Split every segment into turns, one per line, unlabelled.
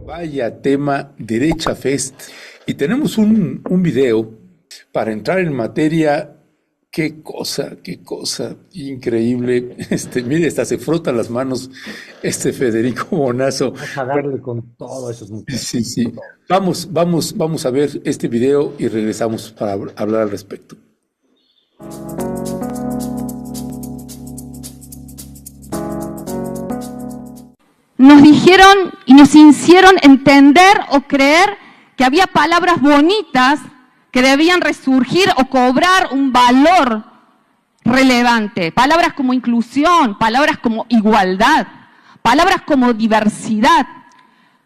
Vaya tema Derecha Fest. Y tenemos un video para entrar en materia. Qué cosa increíble. Mire, hasta se frotan las manos Federico Bonazo.
Vamos a darle con todo a esos muchachos.
Sí. Vamos a ver este video y regresamos para hablar al respecto.
Nos dijeron y nos hicieron entender o creer que había palabras bonitas que debían resurgir o cobrar un valor relevante. Palabras como inclusión, palabras como igualdad, palabras como diversidad.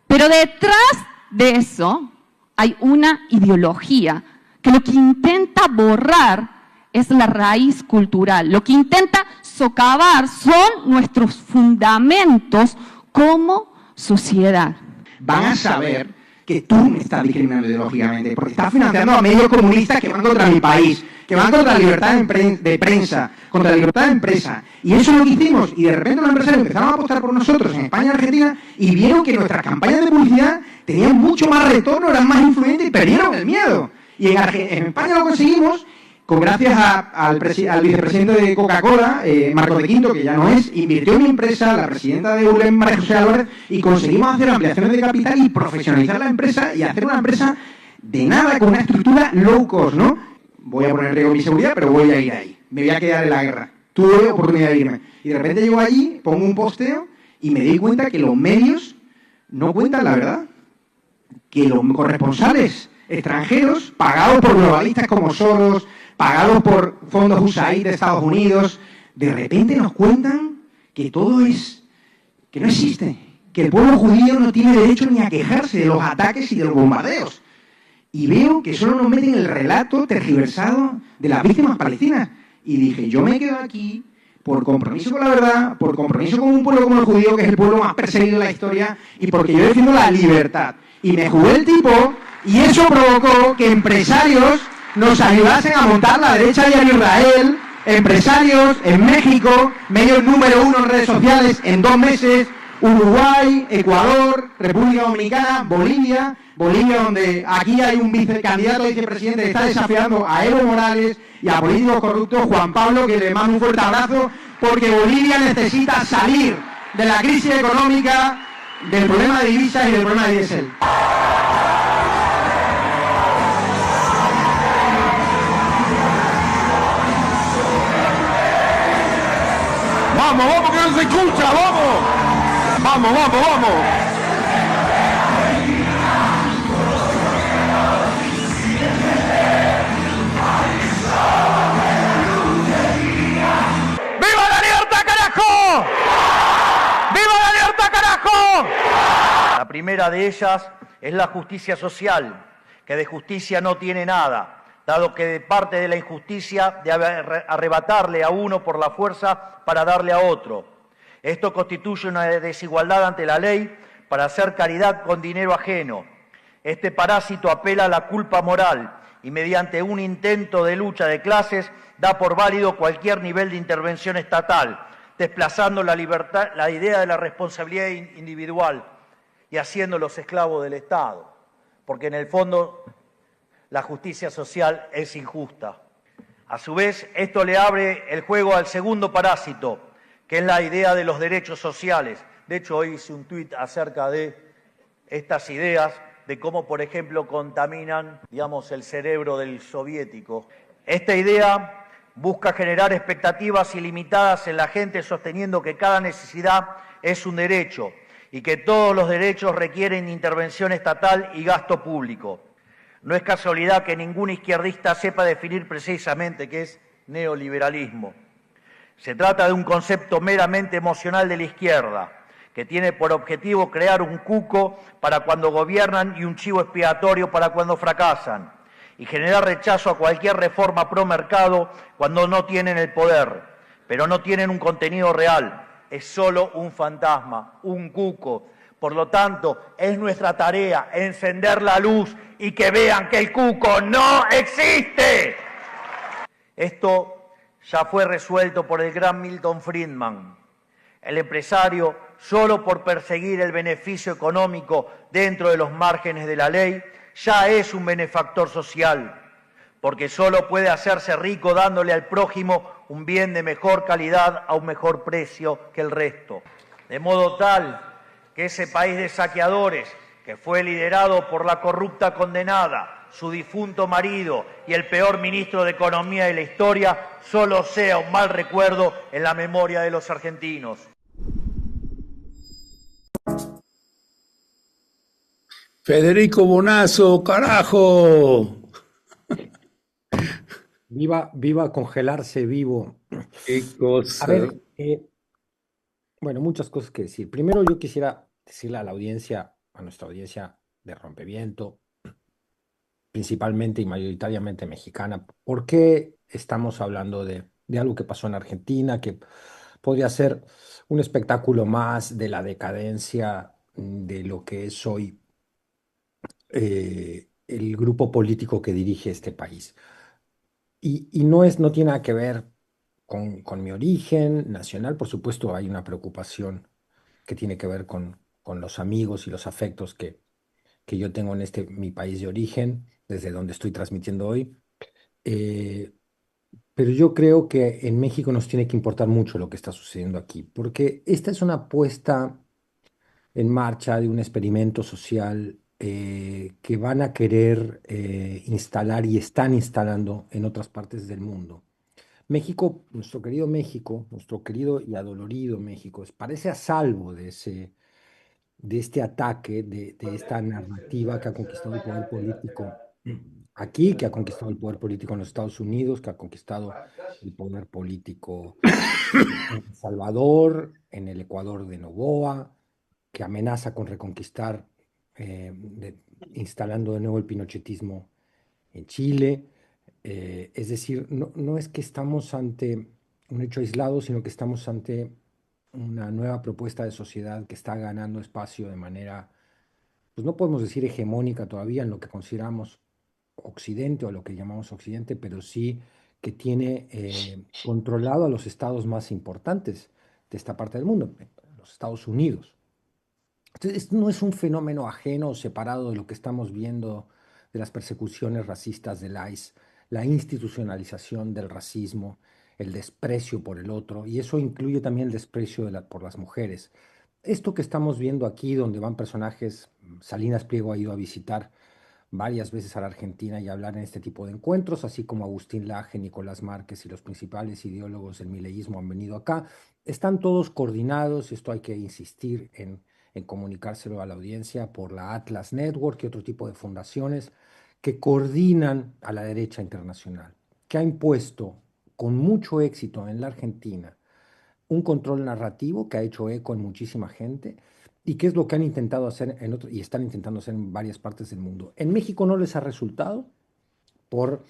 Pero detrás de eso hay una ideología que lo que intenta borrar es la raíz cultural. Lo que intenta socavar son nuestros fundamentos como sociedad.
Van a saber que tú me estás discriminando ideológicamente, porque estás financiando a medios comunistas que van contra mi país, que van contra la libertad de prensa, contra la libertad de empresa. Y eso es lo que hicimos. Y de repente los empresarios empezaron a apostar por nosotros en España y Argentina y vieron que nuestras campañas de publicidad tenían mucho más retorno, eran más influyentes y perdieron el miedo. Y en España lo conseguimos gracias al vicepresidente de Coca-Cola, Marcos de Quinto, que ya no es, invirtió en mi empresa, la presidenta de ULEM, María José Álvarez, y conseguimos hacer ampliaciones de capital y profesionalizar la empresa y hacer una empresa de nada, con una estructura low cost, ¿no? Voy a poner en riesgo mi seguridad, pero voy a ir ahí. Me voy a quedar en la guerra. Tuve oportunidad de irme. Y de repente llego allí, pongo un posteo y me di cuenta que los medios no cuentan la verdad. Que los corresponsales extranjeros, pagados por globalistas como Soros, pagados por fondos USAID de Estados Unidos, de repente nos cuentan que todo que no existe, que el pueblo judío no tiene derecho ni a quejarse de los ataques y de los bombardeos. Y veo que solo nos meten el relato tergiversado de las víctimas palestinas. Y dije, yo me quedo aquí por compromiso con la verdad, por compromiso con un pueblo como el judío, que es el pueblo más perseguido de la historia, y porque yo defiendo la libertad. Y me jugué el tipo, y eso provocó que empresarios nos ayudasen a montar la derecha Diario Israel, empresarios en México, medios número 1 en redes sociales en 2 meses, Uruguay, Ecuador, República Dominicana, Bolivia, donde aquí hay un candidato a vicepresidente que está desafiando a Evo Morales y a políticos corruptos, Juan Pablo, que le mando un fuerte abrazo, porque Bolivia necesita salir de la crisis económica, del problema de divisas y del problema de diésel.
Vamos, que no se escucha, vamos. Vamos. ¡Viva la libertad, carajo! ¡Viva la libertad, carajo!
La primera de ellas es la justicia social, que de justicia no tiene nada, dado que de parte de la injusticia debe arrebatarle a uno por la fuerza para darle a otro. Esto constituye una desigualdad ante la ley para hacer caridad con dinero ajeno. Este parásito apela a la culpa moral y mediante un intento de lucha de clases da por válido cualquier nivel de intervención estatal, desplazando la libertad, la idea de la responsabilidad individual y haciéndolos esclavos del Estado, porque en el fondo la justicia social es injusta. A su vez, esto le abre el juego al segundo parásito, que es la idea de los derechos sociales. De hecho, hoy hice un tuit acerca de estas ideas, de cómo, por ejemplo, contaminan, digamos, el cerebro del soviético. Esta idea busca generar expectativas ilimitadas en la gente, sosteniendo que cada necesidad es un derecho y que todos los derechos requieren intervención estatal y gasto público. No es casualidad que ningún izquierdista sepa definir precisamente qué es neoliberalismo. Se trata de un concepto meramente emocional de la izquierda, que tiene por objetivo crear un cuco para cuando gobiernan y un chivo expiatorio para cuando fracasan, y generar rechazo a cualquier reforma pro mercado cuando no tienen el poder, pero no tienen un contenido real, es solo un fantasma, un cuco. Por lo tanto, es nuestra tarea encender la luz y que vean que el cuco no existe. Esto ya fue resuelto por el gran Milton Friedman. El empresario, solo por perseguir el beneficio económico dentro de los márgenes de la ley, ya es un benefactor social, porque solo puede hacerse rico dándole al prójimo un bien de mejor calidad a un mejor precio que el resto. De modo tal que ese país de saqueadores, que fue liderado por la corrupta condenada, su difunto marido y el peor ministro de Economía de la historia, solo sea un mal recuerdo en la memoria de los argentinos.
Federico Bonazo, carajo.
Viva congelarse vivo.
Qué cosa.
A ver, bueno, muchas cosas que decir. Primero, yo quisiera decirle a la audiencia, a nuestra audiencia de Rompeviento, principalmente y mayoritariamente mexicana, ¿por qué estamos hablando de algo que pasó en Argentina, que podría ser un espectáculo más de la decadencia de lo que es hoy el grupo político que dirige este país? Y no tiene nada que ver con mi origen nacional. Por supuesto, hay una preocupación que tiene que ver con los amigos y los afectos que yo tengo en mi país de origen, desde donde estoy transmitiendo hoy. Eh, pero yo creo que en México nos tiene que importar mucho lo que está sucediendo aquí, porque esta es una puesta en marcha de un experimento social que van a querer instalar y están instalando en otras partes del mundo. México, nuestro querido y adolorido México, parece a salvo de este ataque, de esta narrativa que ha conquistado el poder político aquí, que ha conquistado el poder político en los Estados Unidos, que ha conquistado el poder político en El Salvador, en el Ecuador de Noboa, que amenaza con reconquistar, instalando de nuevo el pinochetismo en Chile. Es decir, no es que estamos ante un hecho aislado, sino que estamos ante una nueva propuesta de sociedad que está ganando espacio de manera, pues no podemos decir hegemónica todavía en lo que consideramos Occidente o lo que llamamos Occidente, pero sí que tiene controlado a los estados más importantes de esta parte del mundo, los Estados Unidos. Entonces, esto no es un fenómeno ajeno o separado de lo que estamos viendo de las persecuciones racistas del ICE, la institucionalización del racismo, el desprecio por el otro, y eso incluye también el desprecio por las mujeres. Esto que estamos viendo aquí, donde van personajes, Salinas Pliego ha ido a visitar varias veces a la Argentina y hablar en este tipo de encuentros, así como Agustín Laje, Nicolás Márquez y los principales ideólogos del mileísmo han venido acá. Están todos coordinados, esto hay que insistir en comunicárselo a la audiencia, por la Atlas Network y otro tipo de fundaciones que coordinan a la derecha internacional, que ha impuesto con mucho éxito en la Argentina un control narrativo que ha hecho eco en muchísima gente y que es lo que han intentado hacer y están intentando hacer en varias partes del mundo. En México no les ha resultado por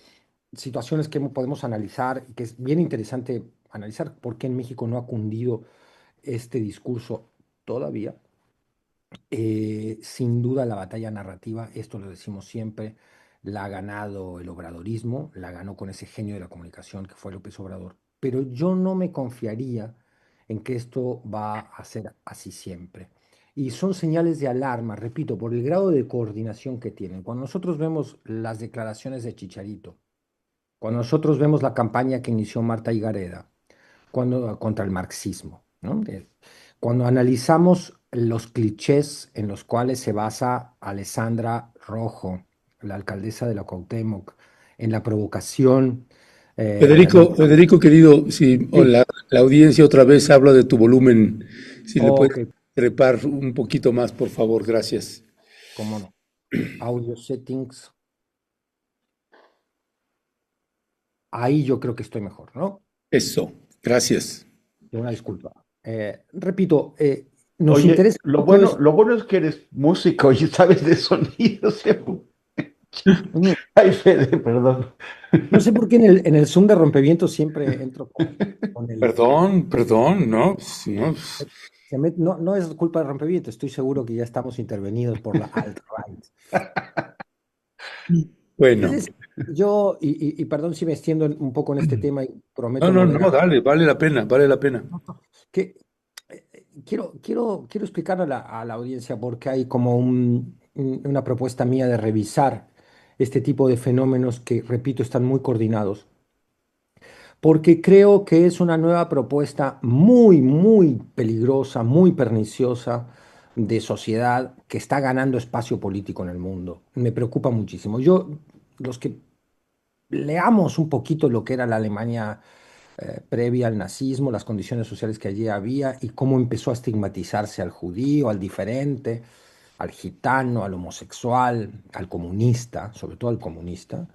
situaciones que podemos analizar, que es bien interesante analizar por qué en México no ha cundido este discurso todavía. Sin duda la batalla narrativa, esto lo decimos siempre, la ha ganado el obradorismo, la ganó con ese genio de la comunicación que fue López Obrador, pero yo no me confiaría en que esto va a ser así siempre. Y son señales de alarma, repito, por el grado de coordinación que tienen. Cuando nosotros vemos las declaraciones de Chicharito, cuando nosotros vemos la campaña que inició Marta Higareda contra el marxismo, ¿no? Cuando analizamos los clichés en los cuales se basa Alessandra Rojo, la alcaldesa de la Cuauhtémoc, en la provocación.
Federico querido, si
Sí.
la audiencia otra vez habla de tu volumen, si le puedes
Ok,
trepar un poquito más, por favor, gracias.
cómo no. Audio settings. Ahí yo creo que estoy mejor, ¿no?
Eso, gracias.
Una disculpa. Repito, nos
Oye,
interesa
lo
mucho
lo bueno es que eres músico y sabes de sonidos. Ay, Fede, perdón.
No sé por qué en el Zoom de Rompevientos siempre entro con el.
Perdón, no, no.
No es culpa de Rompevientos, estoy seguro que ya estamos intervenidos por la alt-right.
Bueno,
y perdón si me extiendo un poco en este tema y
No,
prometo
no, no,
moderar,
dale, vale la pena, vale la pena.
que quiero explicar a la audiencia por qué hay como una propuesta mía de revisar este tipo de fenómenos que, repito, están muy coordinados. Porque creo que es una nueva propuesta muy, muy peligrosa, muy perniciosa de sociedad que está ganando espacio político en el mundo. Me preocupa muchísimo. Los que leamos un poquito lo que era la Alemania previa al nazismo, las condiciones sociales que allí había y cómo empezó a estigmatizarse al judío, al diferente, al gitano, al homosexual, al comunista, sobre todo al comunista,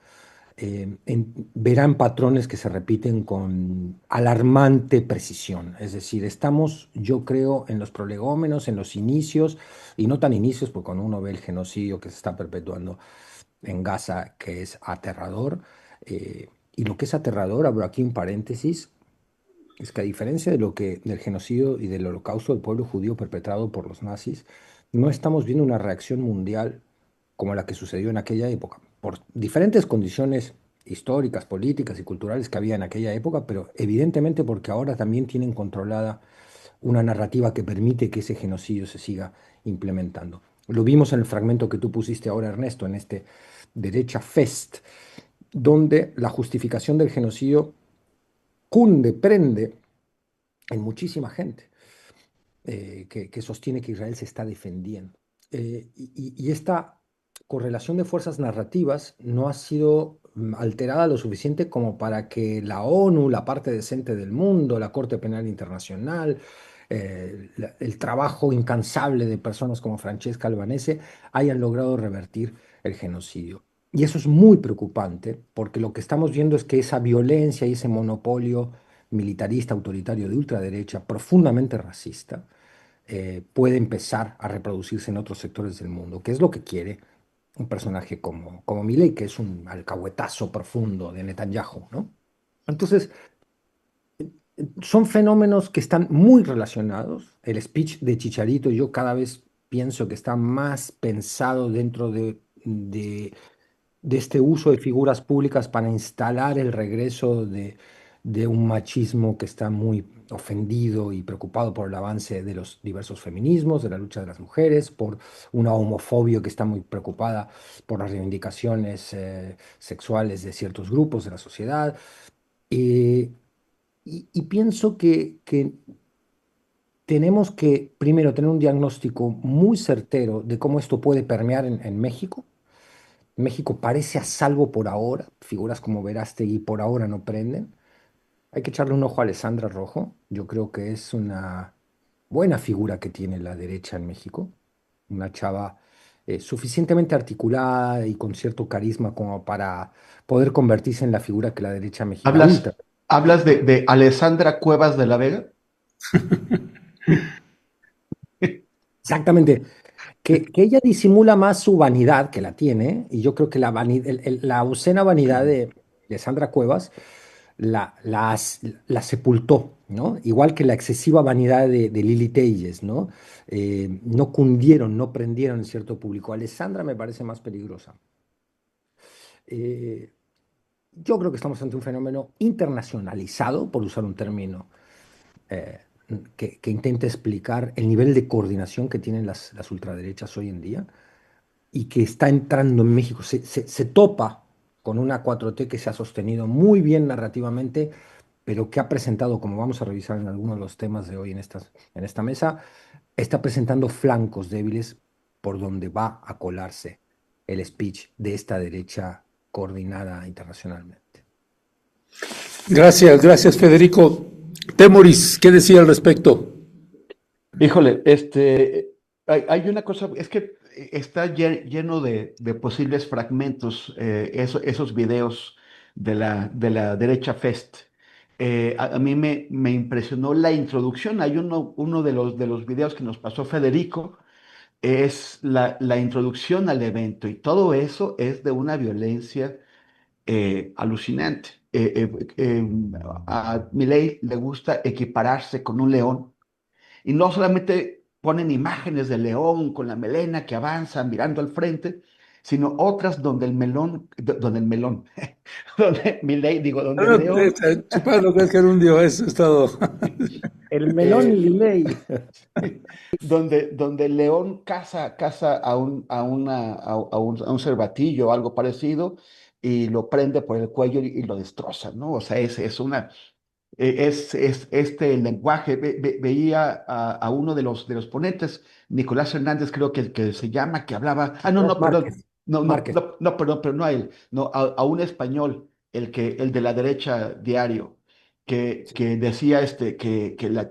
verán patrones que se repiten con alarmante precisión. Es decir, estamos, yo creo, en los prolegómenos, en los inicios, y no tan inicios, porque cuando uno ve el genocidio que se está perpetuando en Gaza, que es aterrador, y lo que es aterrador, abro aquí un paréntesis, es que a diferencia de lo que, del genocidio y del holocausto del pueblo judío perpetrado por los nazis, no estamos viendo una reacción mundial como la que sucedió en aquella época, por diferentes condiciones históricas, políticas y culturales que había en aquella época, pero evidentemente porque ahora también tienen controlada una narrativa que permite que ese genocidio se siga implementando. Lo vimos en el fragmento que tú pusiste ahora, Ernesto, en este Derecha Fest, donde la justificación del genocidio cunde, prende en muchísima gente que sostiene que Israel se está defendiendo. Y esta correlación de fuerzas narrativas no ha sido alterada lo suficiente como para que la ONU, la parte decente del mundo, la Corte Penal Internacional, el trabajo incansable de personas como Francesca Albanese hayan logrado revertir el genocidio. Y eso es muy preocupante porque lo que estamos viendo es que esa violencia y ese monopolio militarista, autoritario de ultraderecha, profundamente racista, puede empezar a reproducirse en otros sectores del mundo, que es lo que quiere un personaje como Milei, que es un alcahuetazo profundo de Netanyahu, ¿no? Entonces, son fenómenos que están muy relacionados. El speech de Chicharito, yo cada vez pienso que está más pensado dentro de este uso de figuras públicas para instalar el regreso de un machismo que está muy ofendido y preocupado por el avance de los diversos feminismos, de la lucha de las mujeres, por una homofobia que está muy preocupada por las reivindicaciones sexuales de ciertos grupos de la sociedad. Eh, y pienso que tenemos que, primero, tener un diagnóstico muy certero de cómo esto puede permear en México. México parece a salvo por ahora, figuras como Verástegui por ahora no prenden. Hay que echarle un ojo a Alessandra Rojo, yo creo que es una buena figura que tiene la derecha en México, una chava suficientemente articulada y con cierto carisma como para poder convertirse en la figura que la derecha mexicana, la
¿Hablas,
ultra.
hablas de Alessandra Cuevas de la Vega?
Exactamente, que ella disimula más su vanidad, que la tiene, y yo creo que la obscena vanidad de Sandra Cuevas la sepultó, ¿no? Igual que la excesiva vanidad de Lili Telles, ¿no? No cundieron, no prendieron en cierto público. Alessandra me parece más peligrosa. Eh, yo creo que estamos ante un fenómeno internacionalizado, por usar un término eh, que intenta explicar el nivel de coordinación que tienen las ultraderechas hoy en día y que está entrando en México. Se topa con una 4T que se ha sostenido muy bien narrativamente, pero que ha presentado, como vamos a revisar en algunos de los temas de hoy en esta mesa, está presentando flancos débiles por donde va a colarse el speech de esta derecha coordinada internacionalmente.
Gracias, gracias, Federico. Temoris, ¿qué decía al respecto?
Híjole, hay una cosa, es que está lleno de posibles fragmentos, esos videos de la derecha Fest. A mí me impresionó la introducción. Hay uno de los videos que nos pasó Federico, es la introducción al evento, y todo eso es de una violencia alucinante. A Milei le gusta equipararse con un león, y no solamente ponen imágenes del león con la melena que avanza mirando al frente, sino otras donde el melón, donde el melón, donde Milei, digo, donde
No,
el león,
Chupar lo que es gerundio, es todo.
El melón
eh,
y ley.
donde el león caza a un cervatillo o algo parecido y lo prende por el cuello y lo destroza, ¿no? O sea, es este lenguaje. Veía a uno de los ponentes, Nicolás Hernández, creo que se llama, que hablaba. Ah, no,
No,
no, perdón.
Márquez.
No, no,
Márquez.
no, no, perdón, pero no a él, no, a un español, el de la derecha diario, que decía que la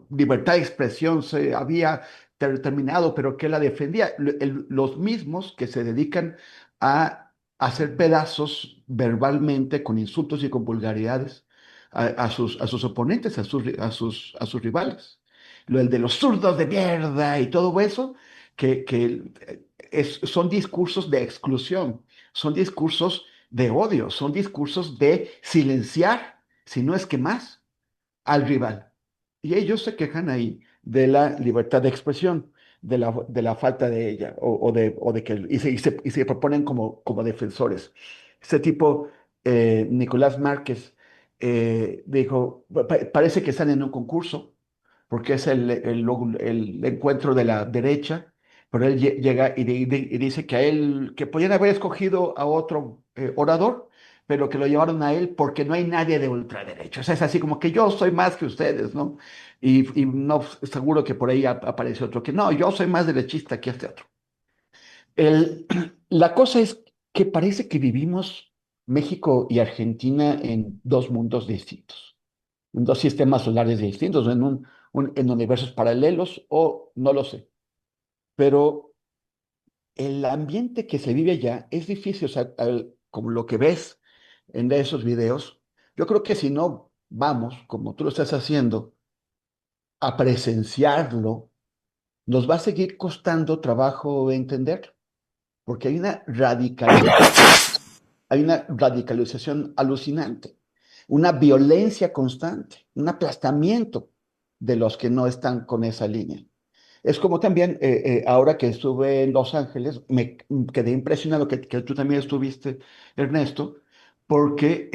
libertad de expresión se había terminado, pero que la defendía. Los mismos que se dedican a hacer pedazos verbalmente con insultos y con vulgaridades a sus oponentes, a sus rivales. El de los zurdos de mierda y todo eso, son discursos de exclusión, son discursos de odio, son discursos de silenciar, si no es que más, al rival. Y ellos se quejan ahí de la libertad de expresión, de la falta de ella, o de que, y se proponen como defensores. Este tipo, Nicolás Márquez, dijo, parece que están en un concurso, porque es el encuentro de la derecha, pero él llega y dice que a él, que podían haber escogido a otro orador, pero que lo llevaron a él porque no hay nadie de ultraderecha. O sea, es así como que yo soy más que ustedes, ¿no? Y no, seguro que por ahí aparece otro que no, yo soy más derechista que este otro. El, la cosa es que parece que vivimos México y Argentina en dos mundos distintos, en dos sistemas solares distintos, en universos paralelos o no lo sé. Pero el ambiente que se vive allá es difícil, o sea, como lo que ves en esos videos, yo creo que si no vamos, como tú lo estás haciendo, a presenciarlo, nos va a seguir costando trabajo entender, porque hay una radicalización alucinante, una violencia constante, un aplastamiento de los que no están con esa línea. Es como también, ahora que estuve en Los Ángeles, me quedé impresionado que tú también estuviste, Ernesto, porque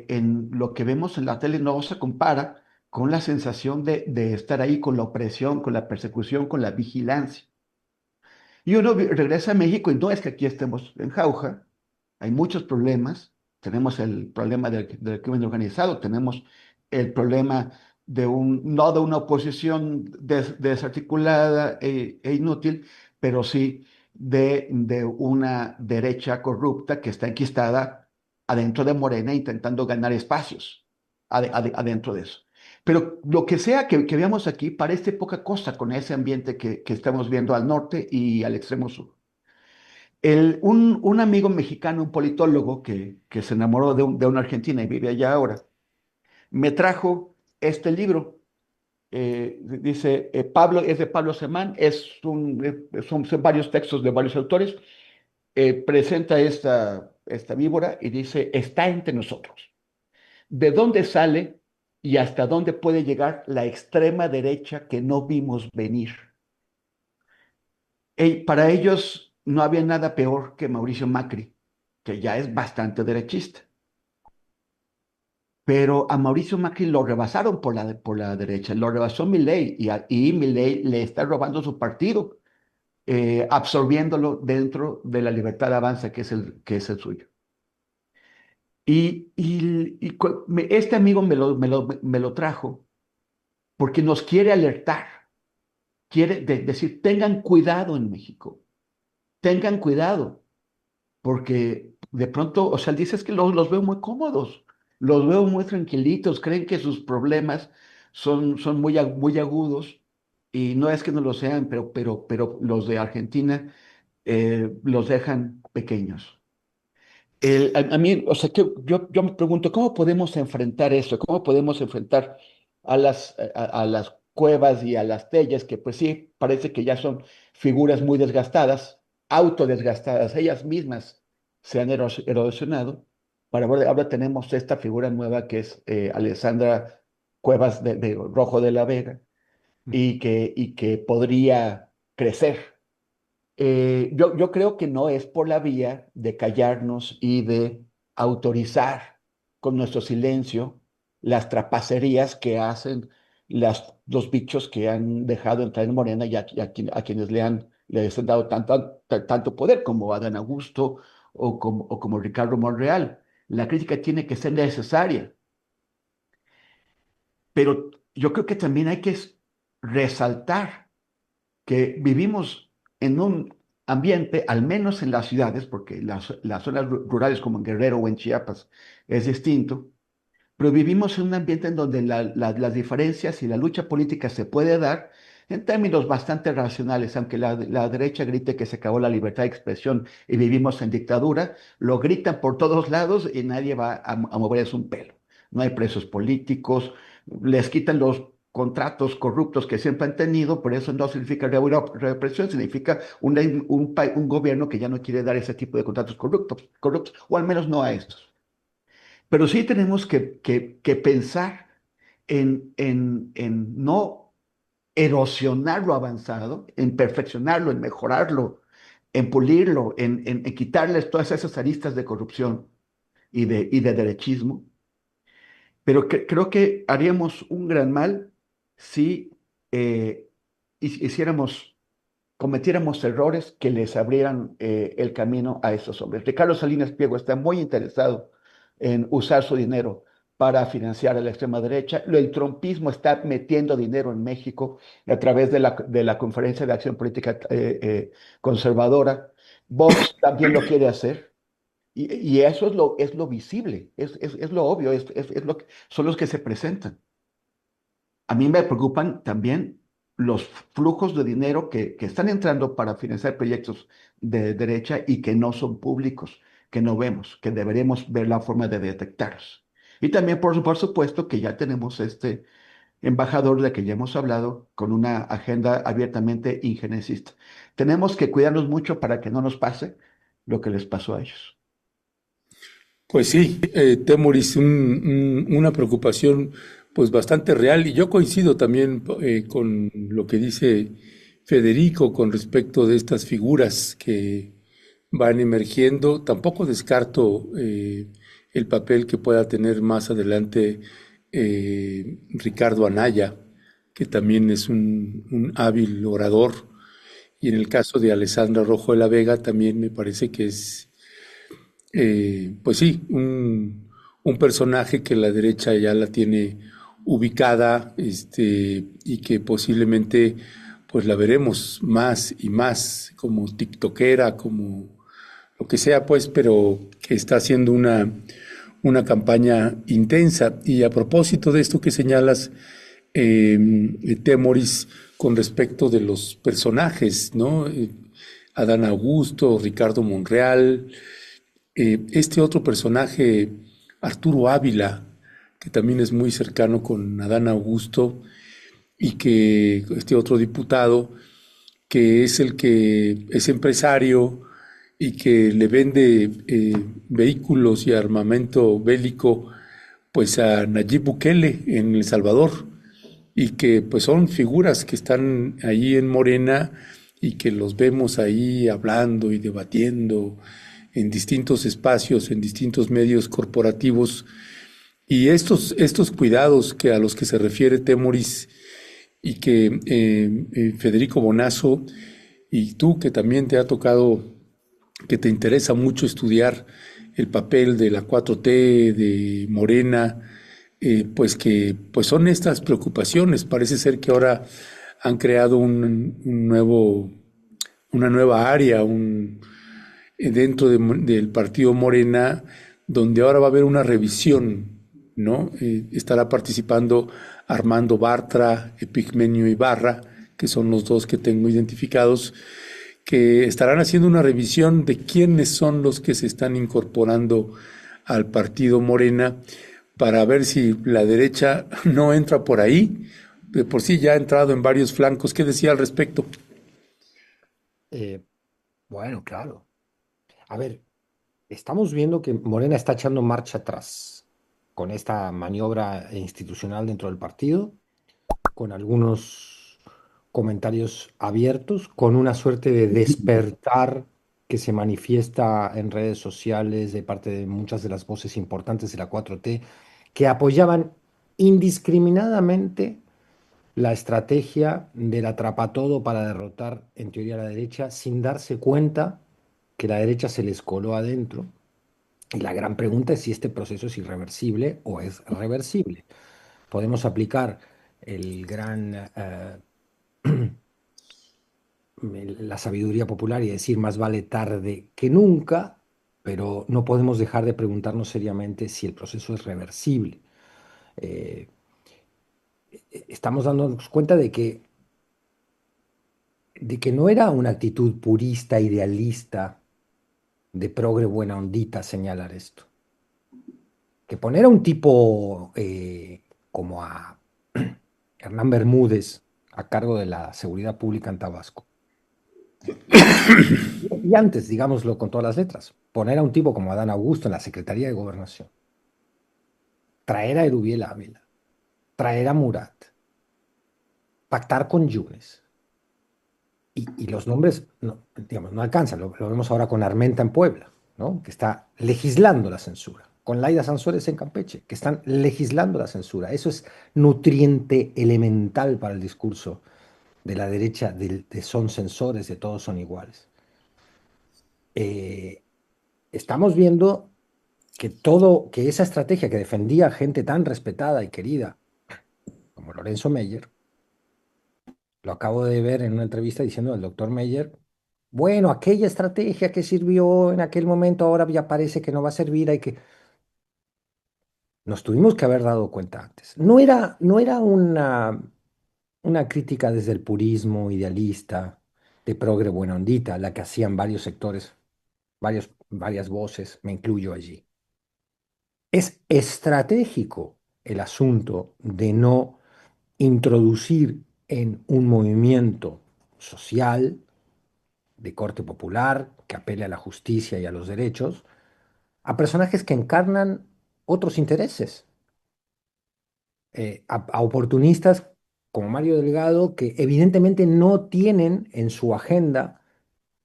en lo que vemos en la tele no se compara con la sensación de estar ahí con la opresión, con la persecución, con la vigilancia. Y uno regresa a México y no es que aquí estemos en jauja, hay muchos problemas. Tenemos el problema del crimen organizado, tenemos el problema no de una oposición desarticulada e inútil, pero sí de una derecha corrupta que está enquistada adentro de Morena intentando ganar espacios adentro de eso. Pero lo que sea que veamos aquí parece poca cosa con ese ambiente que estamos viendo al norte y al extremo sur. Un amigo mexicano, un politólogo que se enamoró de una argentina y vive allá ahora, me trajo este libro. Dice, Pablo, es de Pablo Semán, son varios textos de varios autores. Presenta esta víbora y dice, está entre nosotros. ¿De dónde sale y hasta dónde puede llegar la extrema derecha que no vimos venir? Para ellos no había nada peor que Mauricio Macri, que ya es bastante derechista. Pero a Mauricio Macri lo rebasaron por la derecha, lo rebasó Milei y Milei le está robando su partido, absorbiéndolo dentro de la Libertad Avanza, que es el suyo. Este amigo me lo trajo porque nos quiere alertar, quiere decir, tengan cuidado en México, tengan cuidado, porque de pronto, o sea, dices que los veo muy cómodos, los veo muy tranquilitos, creen que sus problemas son muy agudos, y no es que no lo sean, pero los de Argentina los dejan pequeños. A mí, o sea, que yo me pregunto, ¿cómo podemos enfrentar eso? ¿Cómo podemos enfrentar a las cuevas y a las tellas, que pues sí, parece que ya son figuras muy desgastadas, autodesgastadas, ellas mismas se han erosionado? Ahora tenemos esta figura nueva que es Alessandra Cuevas de Rojo de la Vega, y que podría crecer Yo creo que no es por la vía de callarnos y de autorizar con nuestro silencio las trapacerías que hacen los bichos que han dejado entrar en Morena y a quienes les han dado tanto poder, como Adán Augusto o como Ricardo Monreal. La crítica tiene que ser necesaria, pero yo creo que también hay que resaltar que vivimos en un ambiente, al menos en las ciudades, porque las zonas rurales como en Guerrero o en Chiapas es distinto, pero vivimos en un ambiente en donde las diferencias y la lucha política se puede dar en términos bastante racionales, aunque la derecha grite que se acabó la libertad de expresión y vivimos en dictadura, lo gritan por todos lados y nadie va a moverles un pelo. No hay presos políticos, les quitan los contratos corruptos que siempre han tenido, pero eso no significa represión, significa un gobierno que ya no quiere dar ese tipo de contratos corruptos, o al menos no a estos. Pero sí tenemos que pensar en no erosionar lo avanzado, en perfeccionarlo, en mejorarlo, en pulirlo, en quitarles todas esas aristas de corrupción y de derechismo. Pero creo que haríamos un gran mal si hiciéramos, cometiéramos errores que les abrieran el camino a estos hombres. Ricardo Salinas Pliego está muy interesado en usar su dinero para financiar a la extrema derecha. El trumpismo está metiendo dinero en México a través de la Conferencia de Acción Política Conservadora. Vox también lo quiere hacer. Y eso es lo visible, es lo obvio, son los que se presentan. A mí me preocupan también los flujos de dinero que están entrando para financiar proyectos de derecha y que no son públicos, que no vemos, que deberemos ver la forma de detectarlos. Y también, por supuesto, que ya tenemos este embajador de que ya hemos hablado, con una agenda abiertamente injerencista. Tenemos que cuidarnos mucho para que no nos pase lo que les pasó a ellos.
Pues sí, Temoris, una preocupación pues bastante real y yo coincido también con lo que dice Federico con respecto de estas figuras que van emergiendo. Tampoco descarto el papel que pueda tener más adelante Ricardo Anaya, que también es un hábil orador, y en el caso de Alessandra Rojo de la Vega también me parece que es pues sí, un personaje que la derecha ya la tiene ubicada, y que posiblemente pues la veremos más y más como tiktokera, como lo que sea, pues, pero que está haciendo una campaña intensa. Y a propósito de esto que señalas, Temoris, con respecto de los personajes, ¿no? Adán Augusto, Ricardo Monreal, este otro personaje, Arturo Ávila, que también es muy cercano con Adán Augusto, y que este otro diputado, que es el que es empresario y que le vende vehículos y armamento bélico pues a Nayib Bukele en El Salvador, y que pues son figuras que están ahí en Morena y que los vemos ahí hablando y debatiendo en distintos espacios, en distintos medios corporativos. Y estos cuidados a los que se refiere Temoris, y que Federico Bonazo, y tú que también te ha tocado, que te interesa mucho estudiar el papel de la 4T, de Morena, pues que pues son estas preocupaciones. Parece ser que ahora han creado una nueva área, dentro del partido Morena, donde ahora va a haber una revisión, ¿no? Estará participando Armando Bartra, Epigmenio Ibarra, que son los dos que tengo identificados, que estarán haciendo una revisión de quiénes son los que se están incorporando al partido Morena, para ver si la derecha no entra por ahí. De por sí ya ha entrado en varios flancos. ¿Qué decía al respecto?
Bueno, claro. A ver, estamos viendo que Morena está echando marcha atrás con esta maniobra institucional dentro del partido, con algunos comentarios abiertos, con una suerte de despertar que se manifiesta en redes sociales de parte de muchas de las voces importantes de la 4T, que apoyaban indiscriminadamente la estrategia del atrapatodo para derrotar, en teoría, a la derecha, sin darse cuenta que la derecha se les coló adentro. Y la gran pregunta es si este proceso es irreversible o es reversible. Podemos aplicar el gran, la sabiduría popular y decir más vale tarde que nunca, pero no podemos dejar de preguntarnos seriamente si el proceso es reversible. Eh, Estamos dándonos cuenta de que no era una actitud purista, idealista, de progre buena ondita señalar esto. Que poner a un tipo como a Hernán Bermúdez a cargo de la seguridad pública en Tabasco. Y antes, digámoslo con todas las letras, poner a un tipo como Adán Augusto en la Secretaría de Gobernación, traer a Erubiel Ávila, traer a Murat, pactar con Yunes. Y los nombres, no, digamos, no alcanzan. Lo vemos ahora con Armenta en Puebla, ¿no? Que está legislando la censura. Con Laida Sansores en Campeche, que están legislando la censura. Eso es nutriente elemental para el discurso de la derecha, de son censores, de todos son iguales. Eh, Estamos viendo que esa estrategia que defendía gente tan respetada y querida como Lorenzo Meyer, lo acabo de ver en una entrevista diciendo al doctor Meyer, bueno, aquella estrategia que sirvió en aquel momento ahora ya parece que no va a servir, hay que... Nos tuvimos que haber dado cuenta antes. No era una crítica desde el purismo idealista, de progre buena ondita, la que hacían varios sectores, varias voces, me incluyo allí. Es estratégico el asunto de no introducir en un movimiento social de corte popular, que apele a la justicia y a los derechos, a personajes que encarnan otros intereses, a oportunistas como Mario Delgado, que evidentemente no tienen en su agenda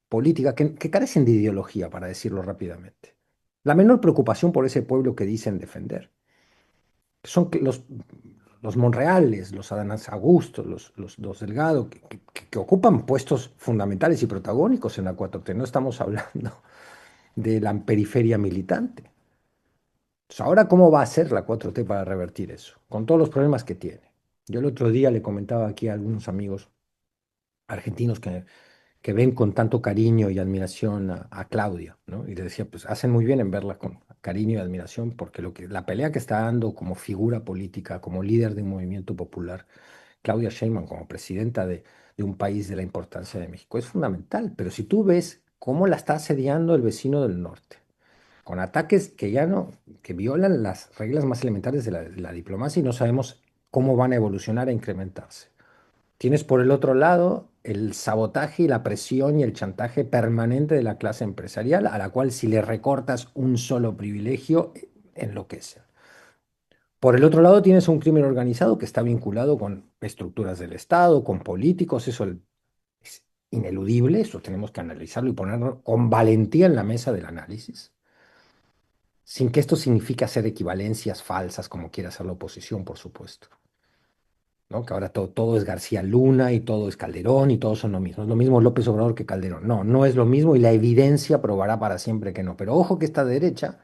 política, que carecen de ideología, para decirlo rápidamente, la menor preocupación por ese pueblo que dicen defender. Son los Monreales, los Adán Augusto, los Delgado, que ocupan puestos fundamentales y protagónicos en la 4T. No estamos hablando de la periferia militante. Entonces, ahora, ¿cómo va a ser la 4T para revertir eso? Con todos los problemas que tiene. Yo el otro día le comentaba aquí a algunos amigos argentinos que ven con tanto cariño y admiración a Claudia, ¿no? Y le decía, pues hacen muy bien en verla con cariño y admiración, porque la pelea que está dando como figura política, como líder de un movimiento popular, Claudia Sheinbaum como presidenta de un país de la importancia de México, es fundamental. Pero si tú ves cómo la está asediando el vecino del norte, con ataques que ya no, que violan las reglas más elementales de la diplomacia, y no sabemos cómo van a evolucionar e incrementarse. Tienes por el otro lado el sabotaje y la presión y el chantaje permanente de la clase empresarial, a la cual si le recortas un solo privilegio, enloquece. Por el otro lado tienes un crimen organizado que está vinculado con estructuras del Estado, con políticos, eso es ineludible, eso tenemos que analizarlo y ponerlo con valentía en la mesa del análisis, sin que esto signifique hacer equivalencias falsas como quiere hacer la oposición, por supuesto. ¿No? Que ahora todo es García Luna y todo es Calderón y todos son lo mismo. Es lo mismo López Obrador que Calderón. No, no es lo mismo y la evidencia probará para siempre que no. Pero ojo que esta derecha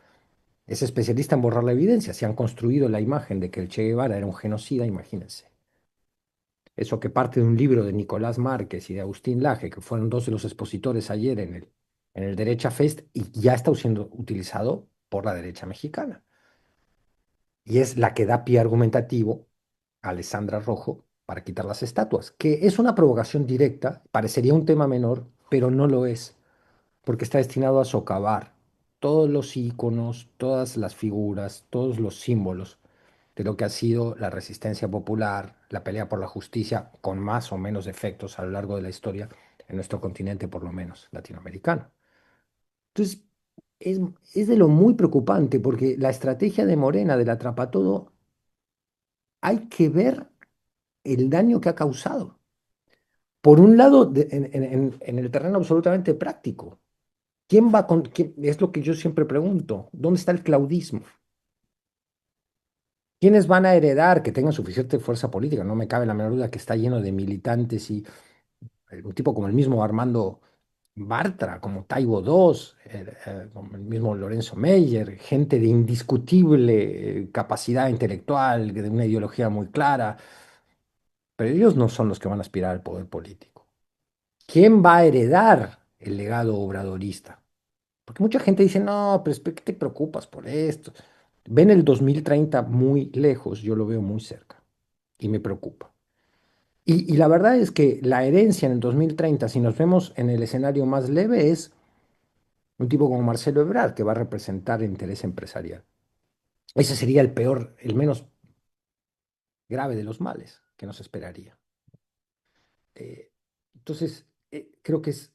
es especialista en borrar la evidencia. Si han construido la imagen de que el Che Guevara era un genocida, imagínense. Eso que parte de un libro de Nicolás Márquez y de Agustín Laje, que fueron dos de los expositores ayer en el Derecha Fest, y ya está siendo utilizado por la derecha mexicana. Y es la que da pie argumentativo a Alessandra Rojo para quitar las estatuas, que es una provocación directa, parecería un tema menor, pero no lo es, porque está destinado a socavar todos los íconos, todas las figuras, todos los símbolos de lo que ha sido la resistencia popular, la pelea por la justicia, con más o menos efectos a lo largo de la historia en nuestro continente, por lo menos latinoamericano. Entonces, es, es de lo muy preocupante, porque la estrategia de Morena del atrapatodo, hay que ver el daño que ha causado. Por un lado, en el terreno absolutamente práctico, ¿quién va con, es lo que yo siempre pregunto, ¿dónde está el claudismo? ¿Quiénes van a heredar que tengan suficiente fuerza política? No me cabe la menor duda que está lleno de militantes y un tipo como el mismo Armando Bartra, como Taibo II, como el mismo Lorenzo Meyer, gente de indiscutible capacidad intelectual, de una ideología muy clara, pero ellos no son los que van a aspirar al poder político. ¿Quién va a heredar el legado obradorista? Porque mucha gente dice, no, pero ¿qué te preocupas por esto? Ven el 2030 muy lejos, yo lo veo muy cerca y me preocupa. Y la verdad es que la herencia en el 2030, si nos vemos en el escenario más leve, es un tipo como Marcelo Ebrard, que va a representar el interés empresarial. Ese sería el peor, el menos grave de los males que nos esperaría. Eh, entonces, creo que es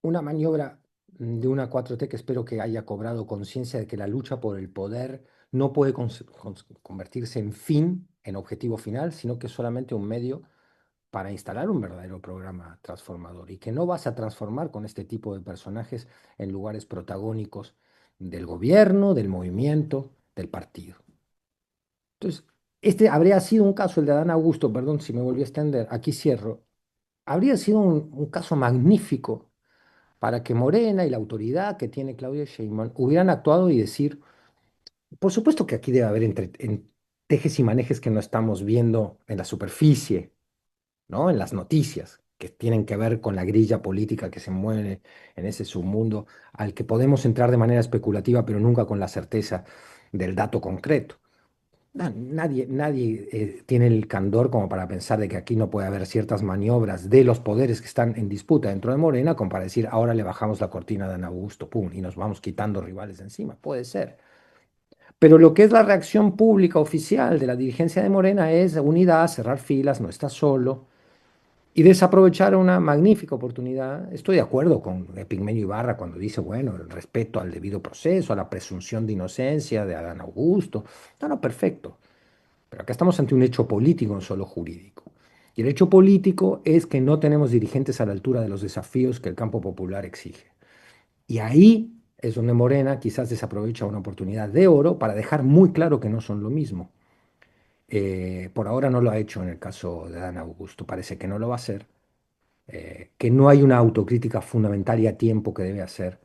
una maniobra de una 4T que espero que haya cobrado conciencia de que la lucha por el poder no puede convertirse en fin, en objetivo final, sino que es solamente un medio para instalar un verdadero programa transformador y que no vas a transformar con este tipo de personajes en lugares protagónicos del gobierno, del movimiento, del partido. Entonces, este habría sido un caso, el de Adán Augusto, perdón si me volví a extender, aquí cierro, habría sido un caso magnífico para que Morena y la autoridad que tiene Claudia Sheinbaum hubieran actuado y decir, por supuesto que aquí debe haber tejes y manejes que no estamos viendo en la superficie, ¿no? En las noticias, que tienen que ver con la grilla política que se mueve en ese submundo al que podemos entrar de manera especulativa, pero nunca con la certeza del dato concreto. Nadie tiene el candor como para pensar de que aquí no puede haber ciertas maniobras de los poderes que están en disputa dentro de Morena, como para decir, ahora le bajamos la cortina de Ana Augusto, pum, y nos vamos quitando rivales de encima. Puede ser. Pero lo que es la reacción pública oficial de la dirigencia de Morena es unidad, cerrar filas, no está solo y desaprovechar una magnífica oportunidad. Estoy de acuerdo con Epigmenio Ibarra cuando dice, bueno, el respeto al debido proceso, a la presunción de inocencia de Adán Augusto. No, no, perfecto. Pero acá estamos ante un hecho político, no solo jurídico. Y el hecho político es que no tenemos dirigentes a la altura de los desafíos que el campo popular exige. Y ahí es donde Morena quizás desaprovecha una oportunidad de oro para dejar muy claro que no son lo mismo. Por ahora no lo ha hecho en el caso de Adán Augusto, parece que no lo va a hacer, que no hay una autocrítica fundamental y a tiempo que debe hacer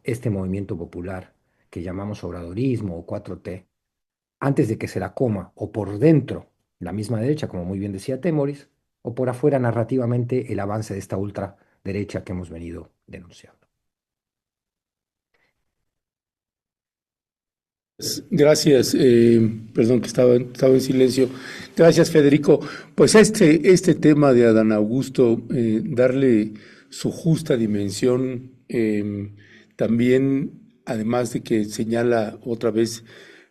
este movimiento popular que llamamos obradorismo o 4T, antes de que se la coma o por dentro la misma derecha, como muy bien decía Temoris, o por afuera narrativamente el avance de esta ultraderecha que hemos venido denunciando.
Gracias, perdón que estaba en silencio. Gracias, Federico. Pues este tema de Adán Augusto, darle su justa dimensión, también, además de que señala otra vez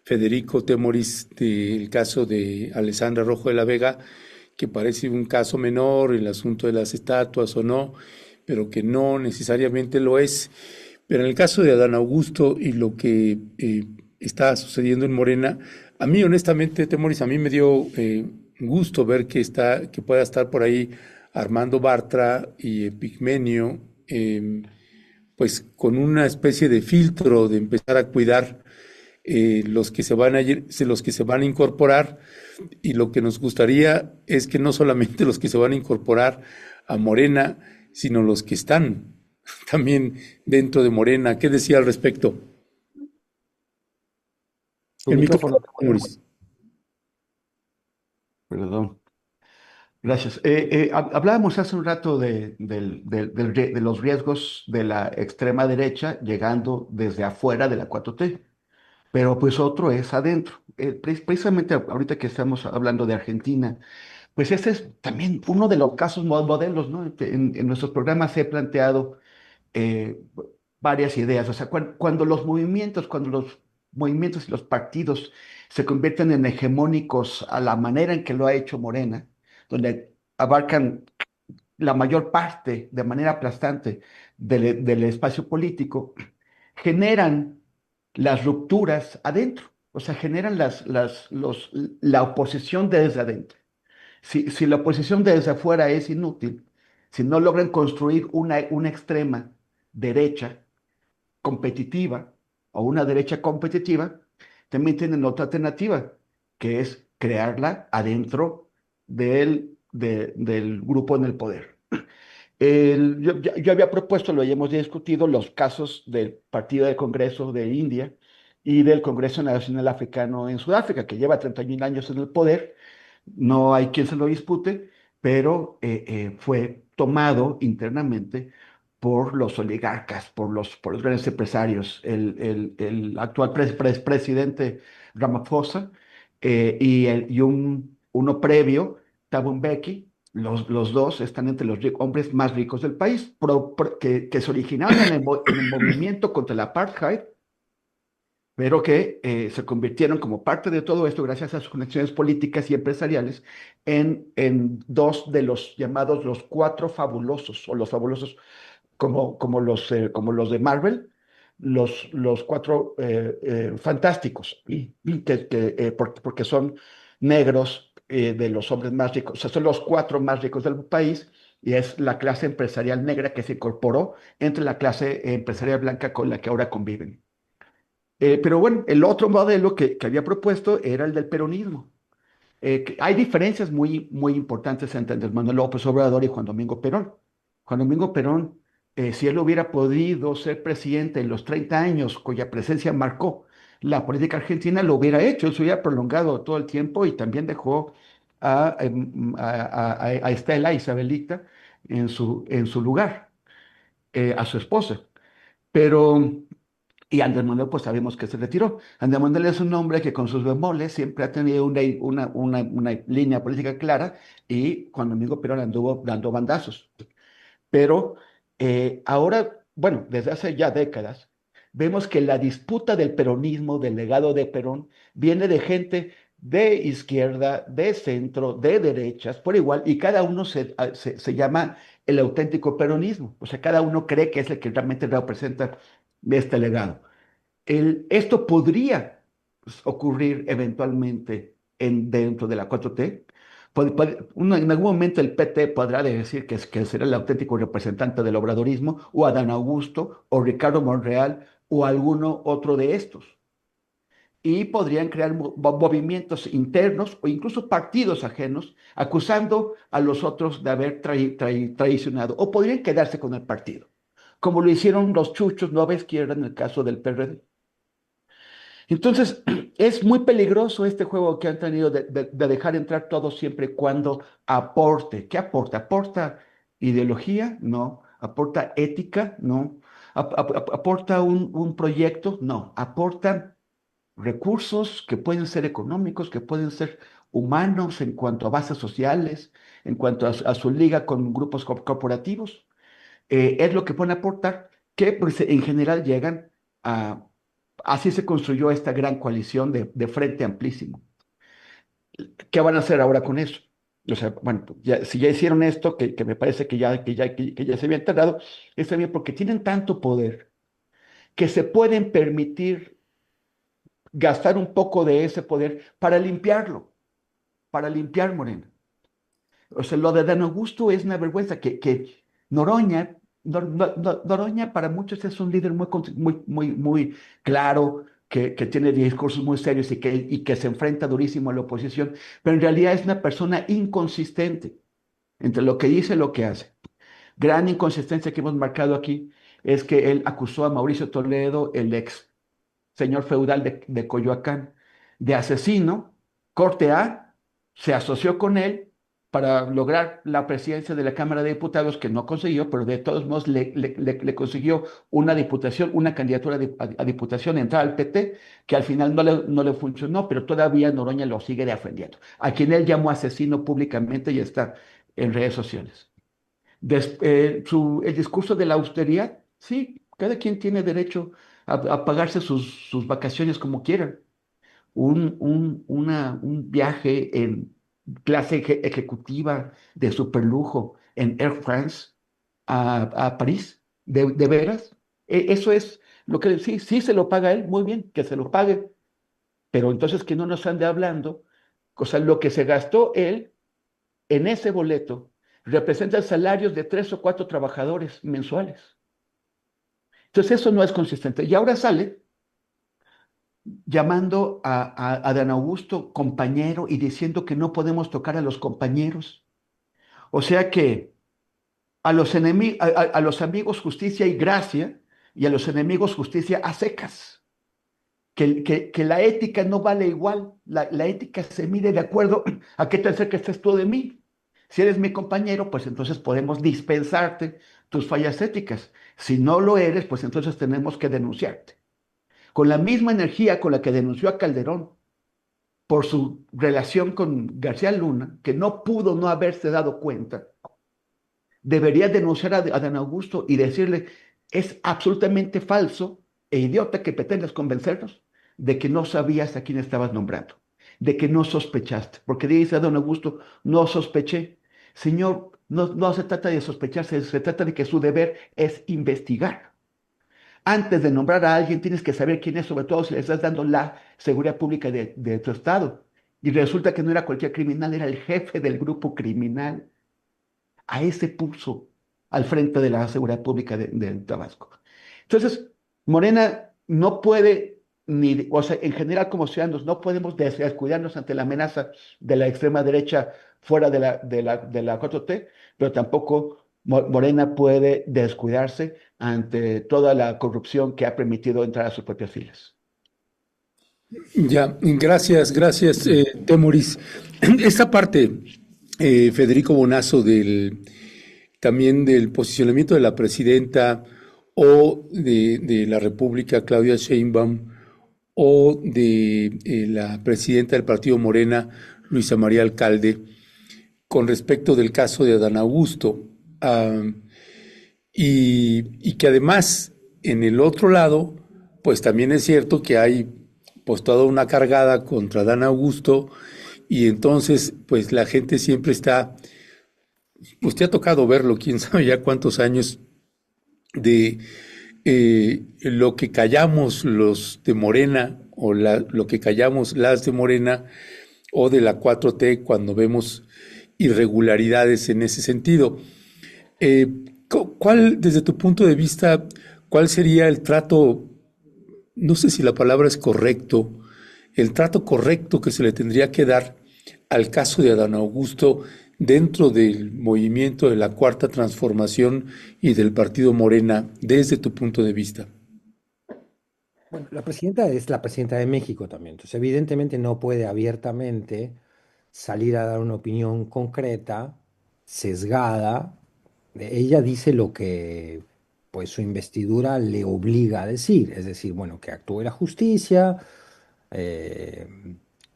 Federico Temoris del caso de Alessandra Rojo de la Vega, que parece un caso menor, el asunto de las estatuas o no, pero que no necesariamente lo es. Pero en el caso de Adán Augusto y lo que está sucediendo en Morena, a mí honestamente, Temoris, a mí me dio gusto ver que pueda estar por ahí Armando Bartra y Epigmenio, pues con una especie de filtro de empezar a cuidar los que se van a ir, los que se van a incorporar, y lo que nos gustaría es que no solamente los que se van a incorporar a Morena, sino los que están también dentro de Morena. ¿Qué decía al respecto?
Tu
El
micrófono.
micrófono, Mauricio.
Perdón. Gracias. Hablábamos hace un rato de los riesgos de la extrema derecha llegando desde afuera de la 4T, pero pues otro es adentro. Precisamente ahorita que estamos hablando de Argentina, pues este es también uno de los casos modelos, ¿no? En nuestros programas he planteado eh, varias ideas. O sea, cuando los movimientos y los partidos se convierten en hegemónicos a la manera en que lo ha hecho Morena, donde abarcan la mayor parte de manera aplastante del espacio político, generan las rupturas adentro. O sea, generan la oposición desde adentro. Si la oposición desde afuera es inútil, si no logran construir una extrema derecha competitiva o una derecha competitiva, también tienen otra alternativa, que es crearla adentro del grupo en el poder. Yo había propuesto, lo hayamos discutido, los casos del Partido del Congreso de India y del Congreso Nacional Africano en Sudáfrica, que lleva 31 años en el poder, no hay quien se lo dispute, pero fue tomado internamente por los oligarcas, por los grandes empresarios. El actual presidente Ramaphosa y uno previo, Thabo Mbeki, los dos están entre los hombres más ricos del país, que se originaron en el movimiento contra el apartheid, pero que se convirtieron como parte de todo esto, gracias a sus conexiones políticas y empresariales, en dos de los llamados los cuatro fabulosos, o los fabulosos como los de Marvel, los cuatro fantásticos, porque son negros, de los hombres más ricos, o sea, son los cuatro más ricos del país, y es la clase empresarial negra que se incorporó entre la clase empresarial blanca con la que ahora conviven. Pero bueno, el otro modelo que había propuesto era el del peronismo. Hay diferencias muy importantes entre Andrés Manuel López Obrador y Juan Domingo Perón. Juan Domingo Perón, si él hubiera podido ser presidente en los 30 años cuya presencia marcó la política argentina, lo hubiera hecho, él se hubiera prolongado todo el tiempo y también dejó a Estela Isabelita en su lugar, a su esposa. Pero y Andrés Manuel, pues sabemos que se retiró. Andrés Manuel es un hombre que con sus bemoles siempre ha tenido una línea política clara, y Juan Domingo Perón anduvo dando bandazos. Pero ahora, bueno, desde hace ya décadas, vemos que la disputa del peronismo, del legado de Perón, viene de gente de izquierda, de centro, de derechas, por igual, y cada uno se llama el auténtico peronismo. O sea, cada uno cree que es el que realmente representa este legado. Esto podría, pues, ocurrir eventualmente dentro de la 4T. En algún momento el PT podrá decir que será el auténtico representante del obradorismo, o Adán Augusto, o Ricardo Monreal, o alguno otro de estos. Y podrían crear movimientos internos o incluso partidos ajenos, acusando a los otros de haber traicionado, o podrían quedarse con el partido, como lo hicieron los chuchos Nueva Izquierda en el caso del PRD. Entonces, es muy peligroso este juego que han tenido de dejar entrar todo siempre y cuando aporte. ¿Qué aporta? ¿Aporta ideología? No. ¿Aporta ética? No. ¿Aporta un proyecto? No. Aporta recursos que pueden ser económicos, que pueden ser humanos en cuanto a bases sociales, en cuanto a su liga con grupos corporativos. Es lo que pueden aportar, que pues, en general llegan a... Así se construyó esta gran coalición de Frente Amplísimo. ¿Qué van a hacer ahora con eso? O sea, bueno, si ya hicieron esto, que me parece que ya se había enterrado, está bien, porque tienen tanto poder que se pueden permitir gastar un poco de ese poder para limpiarlo, para limpiar Morena. O sea, lo de Dan Augusto es una vergüenza, que Noroña, Noroña para muchos es un líder muy claro, que tiene discursos muy serios y que se enfrenta durísimo a la oposición, pero en realidad es una persona inconsistente entre lo que dice y lo que hace. Gran inconsistencia que hemos marcado aquí es que él acusó a Mauricio Toledo, el ex señor feudal de Coyoacán, de asesino. Corte A, se asoció con él para lograr la presidencia de la Cámara de Diputados, que no consiguió, pero de todos modos le consiguió una diputación, una candidatura a diputación, entrar al PT, que al final no le funcionó, pero todavía Noroña lo sigue defendiendo, a quien él llamó asesino públicamente y está en redes sociales. El discurso de la austeridad, sí, cada quien tiene derecho a pagarse sus vacaciones como quieran. Un viaje en clase ejecutiva de superlujo en Air France a París, de veras. Eso es lo que sí se lo paga él, muy bien, que se lo pague, pero entonces que no nos ande hablando, o sea, lo que se gastó él en ese boleto, representan salarios de 3 o 4 trabajadores mensuales. Entonces eso no es consistente. Y ahora sale llamando a Adán Augusto compañero y diciendo que no podemos tocar a los compañeros. O sea que a los a los amigos justicia y gracia, y a los enemigos justicia a secas. Que la ética no vale igual. La ética se mide de acuerdo a qué tan cerca estés tú de mí. Si eres mi compañero, pues entonces podemos dispensarte tus fallas éticas. Si no lo eres, pues entonces tenemos que denunciarte. Con la misma energía con la que denunció a Calderón por su relación con García Luna, que no pudo no haberse dado cuenta, debería denunciar a Adán Augusto y decirle, es absolutamente falso e idiota que pretendas convencernos de que no sabías a quién estabas nombrando, de que no sospechaste, porque dice Adán Augusto, no sospeché. Señor, no se trata de sospechar, se trata de que su deber es investigar. Antes de nombrar a alguien tienes que saber quién es, sobre todo si le estás dando la seguridad pública de tu estado. Y resulta que no era cualquier criminal, era el jefe del grupo criminal. A ese puso al frente de la seguridad pública de Tabasco. Entonces, Morena no puede, o sea, en general como ciudadanos, no podemos descuidarnos ante la amenaza de la extrema derecha fuera de la 4T, pero tampoco Morena puede descuidarse ante toda la corrupción que ha permitido entrar a sus propias filas.
Ya, gracias, Temoris. Esta parte, Federico Bonazo, también del posicionamiento de la presidenta o de la República, Claudia Sheinbaum, o de la presidenta del partido Morena, Luisa María Alcalde, con respecto del caso de Adán Augusto. Y que además, en el otro lado, pues también es cierto que hay pues toda una cargada contra Adán Augusto, y entonces pues la gente siempre está, pues te ha tocado verlo, quién sabe ya cuántos años, de lo que callamos los de Morena, o lo que callamos las de Morena, o de la 4T, cuando vemos irregularidades en ese sentido. ¿Cuál, desde tu punto de vista, cuál sería el trato, no sé si la palabra es correcto, el trato correcto que se le tendría que dar al caso de Adán Augusto dentro del movimiento de la Cuarta Transformación y del partido Morena, desde tu punto de vista?
Bueno, la presidenta es la presidenta de México también, entonces evidentemente no puede abiertamente salir a dar una opinión concreta, sesgada. Ella dice lo que pues su investidura le obliga a decir, es decir, bueno, que actúe la justicia, eh,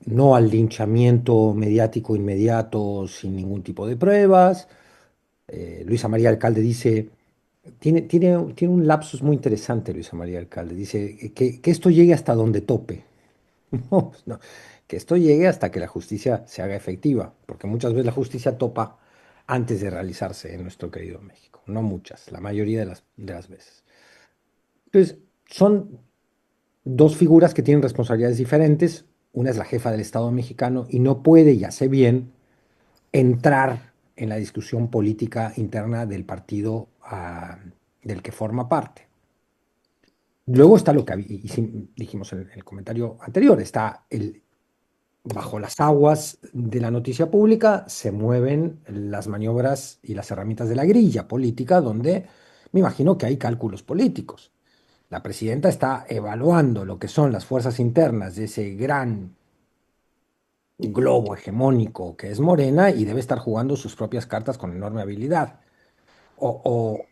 no al linchamiento mediático inmediato sin ningún tipo de pruebas. Luisa María Alcalde dice, tiene un lapsus muy interesante Luisa María Alcalde, dice que esto llegue hasta donde tope. No, pues no, que esto llegue hasta que la justicia se haga efectiva, porque muchas veces la justicia topa antes de realizarse en nuestro querido México, no muchas, la mayoría de las veces. Entonces, son dos figuras que tienen responsabilidades diferentes. Una es la jefa del Estado mexicano y no puede, y hace bien, entrar en la discusión política interna del partido del que forma parte. Luego está lo que dijimos en el comentario anterior, está bajo las aguas de la noticia pública se mueven las maniobras y las herramientas de la grilla política, donde me imagino que hay cálculos políticos. La presidenta está evaluando lo que son las fuerzas internas de ese gran globo hegemónico que es Morena, y debe estar jugando sus propias cartas con enorme habilidad. O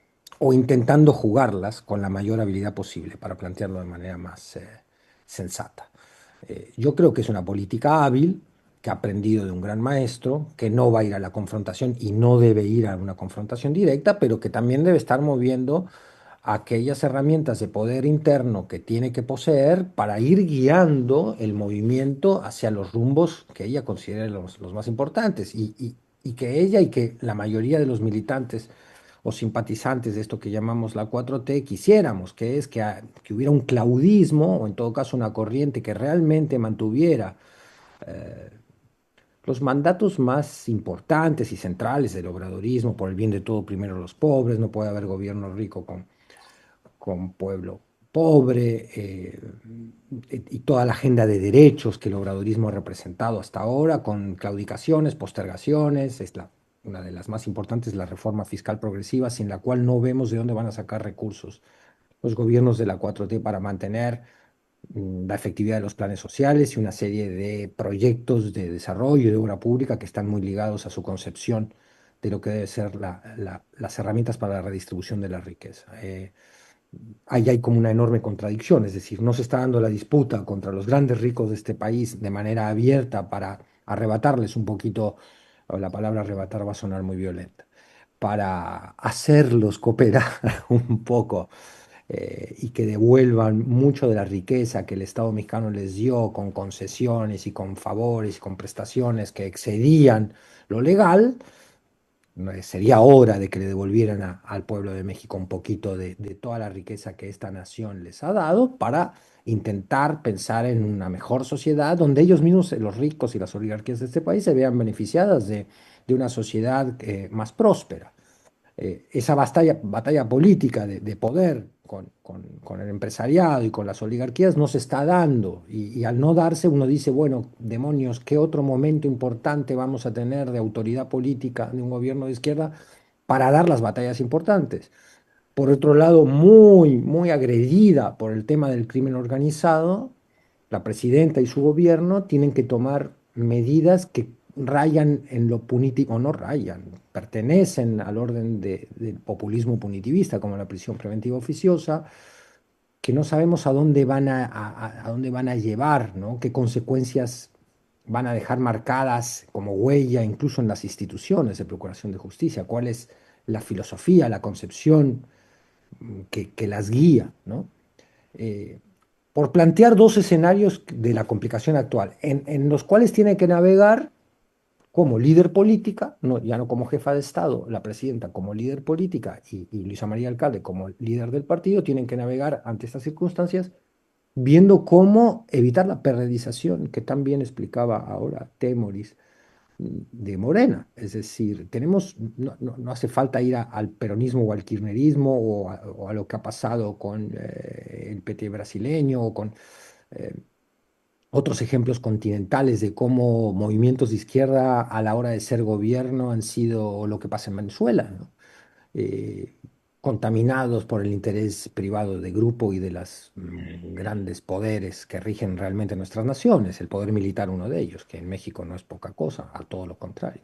intentando jugarlas con la mayor habilidad posible, para plantearlo de manera más sensata. Yo creo que es una política hábil, que ha aprendido de un gran maestro, que no va a ir a la confrontación y no debe ir a una confrontación directa, pero que también debe estar moviendo aquellas herramientas de poder interno que tiene que poseer para ir guiando el movimiento hacia los rumbos que ella considere los más importantes, y que ella y que la mayoría de los militantes o simpatizantes de esto que llamamos la 4T quisiéramos, que es que hubiera un claudismo, o en todo caso una corriente que realmente mantuviera los mandatos más importantes y centrales del obradorismo, por el bien de todo, primero los pobres, no puede haber gobierno rico con pueblo pobre, y toda la agenda de derechos que el obradorismo ha representado hasta ahora, con claudicaciones, postergaciones, una de las más importantes, la reforma fiscal progresiva, sin la cual no vemos de dónde van a sacar recursos los gobiernos de la 4T para mantener la efectividad de los planes sociales y una serie de proyectos de desarrollo y de obra pública que están muy ligados a su concepción de lo que debe ser las herramientas para la redistribución de la riqueza. Ahí hay como una enorme contradicción, es decir, no se está dando la disputa contra los grandes ricos de este país de manera abierta para arrebatarles un poquito, o la palabra arrebatar va a sonar muy violenta, para hacerlos cooperar un poco, y que devuelvan mucho de la riqueza que el Estado mexicano les dio con concesiones y con favores y con prestaciones que excedían lo legal. Sería hora de que le devolvieran al pueblo de México un poquito de toda la riqueza que esta nación les ha dado para intentar pensar en una mejor sociedad donde ellos mismos, los ricos y las oligarquías de este país, se vean beneficiadas de una sociedad más próspera. Esa batalla política de poder con el empresariado y con las oligarquías no se está dando. Y al no darse, uno dice, bueno, demonios, ¿qué otro momento importante vamos a tener de autoridad política de un gobierno de izquierda para dar las batallas importantes? Por otro lado, muy, muy agredida por el tema del crimen organizado, la presidenta y su gobierno tienen que tomar medidas que rayan en lo punitivo, o no rayan, pertenecen al orden del populismo punitivista, como la prisión preventiva oficiosa, que no sabemos a dónde a dónde van a llevar, ¿no? Qué consecuencias van a dejar marcadas como huella, incluso en las instituciones de procuración de justicia, cuál es la filosofía, la concepción que las guía, ¿no? Eh, por plantear dos escenarios de la complicación actual, en los cuales tiene que navegar como líder política, ya no como jefa de Estado, la presidenta como líder política y Luisa María Alcalde como líder del partido, tienen que navegar ante estas circunstancias viendo cómo evitar la perredización que tan bien explicaba ahora Temoris de Morena. Es decir, no hace falta ir al peronismo o al kirchnerismo o a lo que ha pasado con el PT brasileño o con eh, otros ejemplos continentales de cómo movimientos de izquierda a la hora de ser gobierno han sido lo que pasa en Venezuela, ¿no? Eh, contaminados por el interés privado de grupo y de los grandes poderes que rigen realmente nuestras naciones, el poder militar uno de ellos, que en México no es poca cosa, a todo lo contrario.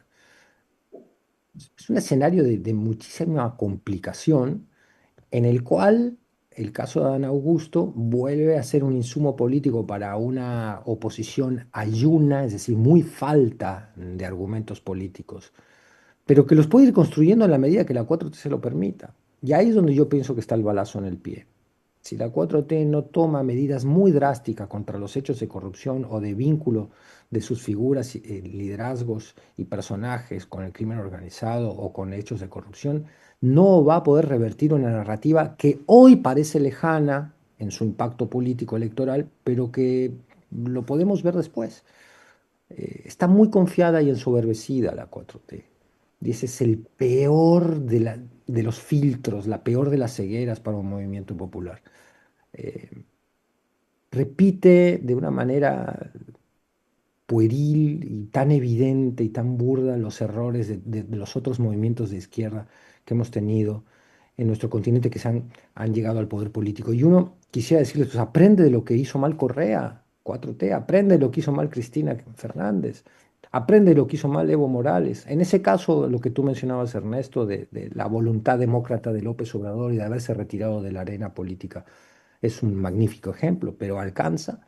Es un escenario de muchísima complicación en el cual el caso de Adán Augusto vuelve a ser un insumo político para una oposición ayuna, es decir, muy falta de argumentos políticos, pero que los puede ir construyendo en la medida que la 4T se lo permita. Y ahí es donde yo pienso que está el balazo en el pie. Si la 4T no toma medidas muy drásticas contra los hechos de corrupción o de vínculo de sus figuras, liderazgos y personajes con el crimen organizado o con hechos de corrupción, no va a poder revertir una narrativa que hoy parece lejana en su impacto político electoral, pero que lo podemos ver después. Está muy confiada y ensoberbecida la 4T. Y ese es el peor de los filtros, la peor de las cegueras para un movimiento popular. Eh, repite de una manera pueril y tan evidente y tan burda los errores de los otros movimientos de izquierda que hemos tenido en nuestro continente que han llegado al poder político. Y uno quisiera decirles, pues aprende de lo que hizo mal Correa, 4T, aprende de lo que hizo mal Cristina Fernández, aprende de lo que hizo mal Evo Morales. En ese caso, lo que tú mencionabas, Ernesto, de la voluntad demócrata de López Obrador y de haberse retirado de la arena política, es un magnífico ejemplo, pero alcanza.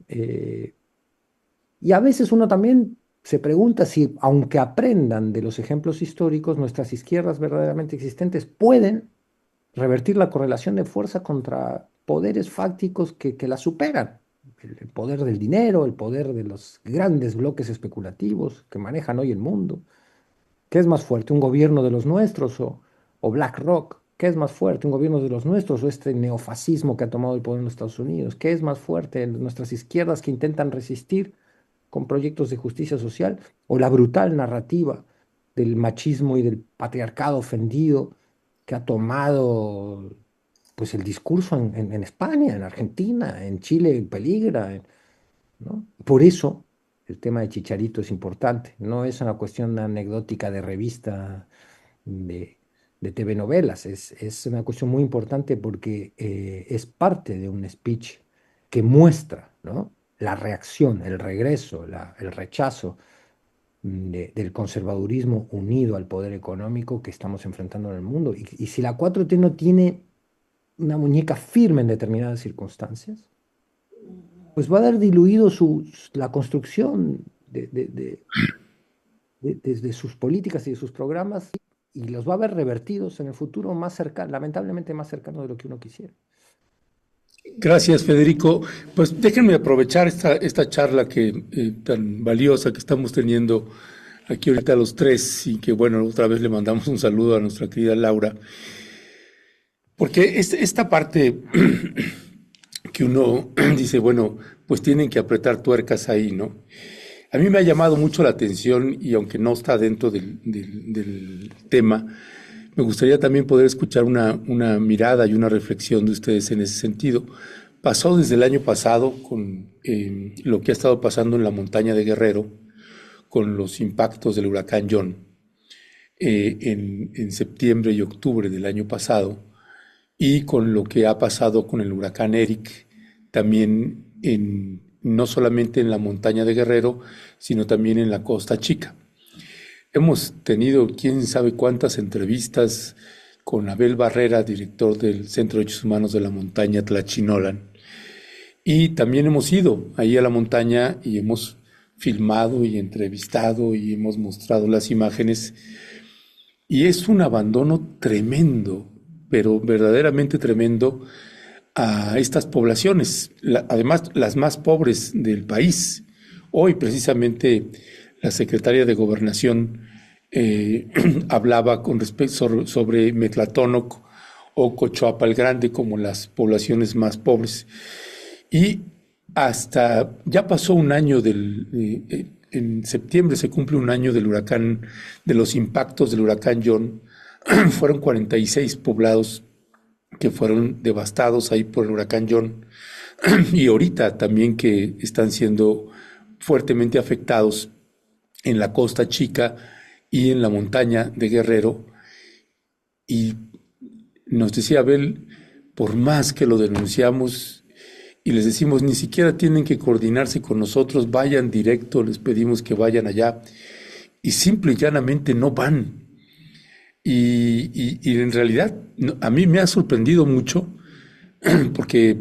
Eh, y a veces uno también se pregunta si, aunque aprendan de los ejemplos históricos, nuestras izquierdas verdaderamente existentes pueden revertir la correlación de fuerza contra poderes fácticos que la superan. El poder del dinero, el poder de los grandes bloques especulativos que manejan hoy el mundo. ¿Qué es más fuerte, un gobierno de los nuestros o BlackRock? ¿Qué es más fuerte, un gobierno de los nuestros o este neofascismo que ha tomado el poder en los Estados Unidos? ¿Qué es más fuerte, nuestras izquierdas que intentan resistir con proyectos de justicia social, o la brutal narrativa del machismo y del patriarcado ofendido que ha tomado pues el discurso en España, en Argentina, en Chile peligra, ¿no? Por eso el tema de Chicharito es importante, no es una cuestión anecdótica de revista, de, de TV novelas, es una cuestión muy importante porque es parte de un speech que muestra, ¿no? La reacción, el regreso, el rechazo del conservadurismo unido al poder económico que estamos enfrentando en el mundo. Y si la 4T no tiene una muñeca firme en determinadas circunstancias, pues va a haber diluido la construcción de sus políticas y de sus programas y los va a ver revertidos en el futuro más cercano, lamentablemente más cercano de lo que uno quisiera.
Gracias, Federico. Pues déjenme aprovechar esta charla tan valiosa que estamos teniendo aquí ahorita los tres y que, bueno, otra vez le mandamos un saludo a nuestra querida Laura, porque esta parte que uno dice, bueno, pues tienen que apretar tuercas ahí, ¿no? A mí me ha llamado mucho la atención y aunque no está dentro del tema, me gustaría también poder escuchar una mirada y una reflexión de ustedes en ese sentido. Pasó desde el año pasado con lo que ha estado pasando en la montaña de Guerrero, con los impactos del huracán John en septiembre y octubre del año pasado, y con lo que ha pasado con el huracán Eric, también no solamente en la montaña de Guerrero, sino también en la Costa Chica. Hemos tenido quién sabe cuántas entrevistas con Abel Barrera, director del Centro de Derechos Humanos de la Montaña Tlachinolan. Y también hemos ido ahí a la montaña y hemos filmado y entrevistado y hemos mostrado las imágenes. Y es un abandono tremendo, pero verdaderamente tremendo a estas poblaciones, además las más pobres del país. Hoy precisamente la secretaria de Gobernación hablaba con respecto sobre Metlatónoc o Cochoapa el Grande como las poblaciones más pobres. Y hasta ya pasó un año en septiembre se cumple un año del huracán, de los impactos del huracán John. Fueron 46 poblados que fueron devastados ahí por el huracán John, y ahorita también que están siendo fuertemente afectados en la Costa Chica y en la montaña de Guerrero. Y nos decía Abel, por más que lo denunciamos y les decimos, ni siquiera tienen que coordinarse con nosotros, vayan directo, les pedimos que vayan allá, y simple y llanamente no van. Y en realidad a mí me ha sorprendido mucho porque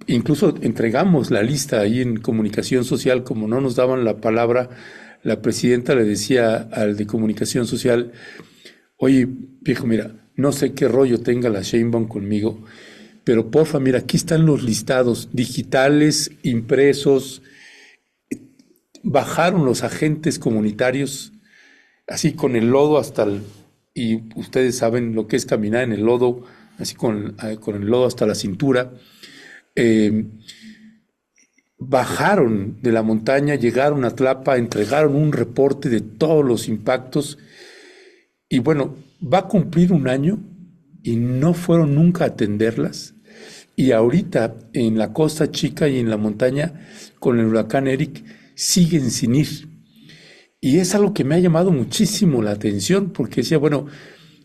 incluso entregamos la lista ahí en comunicación social, como no nos daban la palabra, la presidenta le decía al de comunicación social, oye, viejo, mira, no sé qué rollo tenga la Sheinbaum conmigo, pero porfa, mira, aquí están los listados digitales, impresos, bajaron los agentes comunitarios, así con el lodo y ustedes saben lo que es caminar en el lodo, así con el lodo hasta la cintura. Bajaron de la montaña, llegaron a Tlapa, entregaron un reporte de todos los impactos y bueno, va a cumplir un año y no fueron nunca a atenderlas. Y ahorita en la Costa Chica y en la montaña con el huracán Eric siguen sin ir. Y es algo que me ha llamado muchísimo la atención, porque decía, bueno,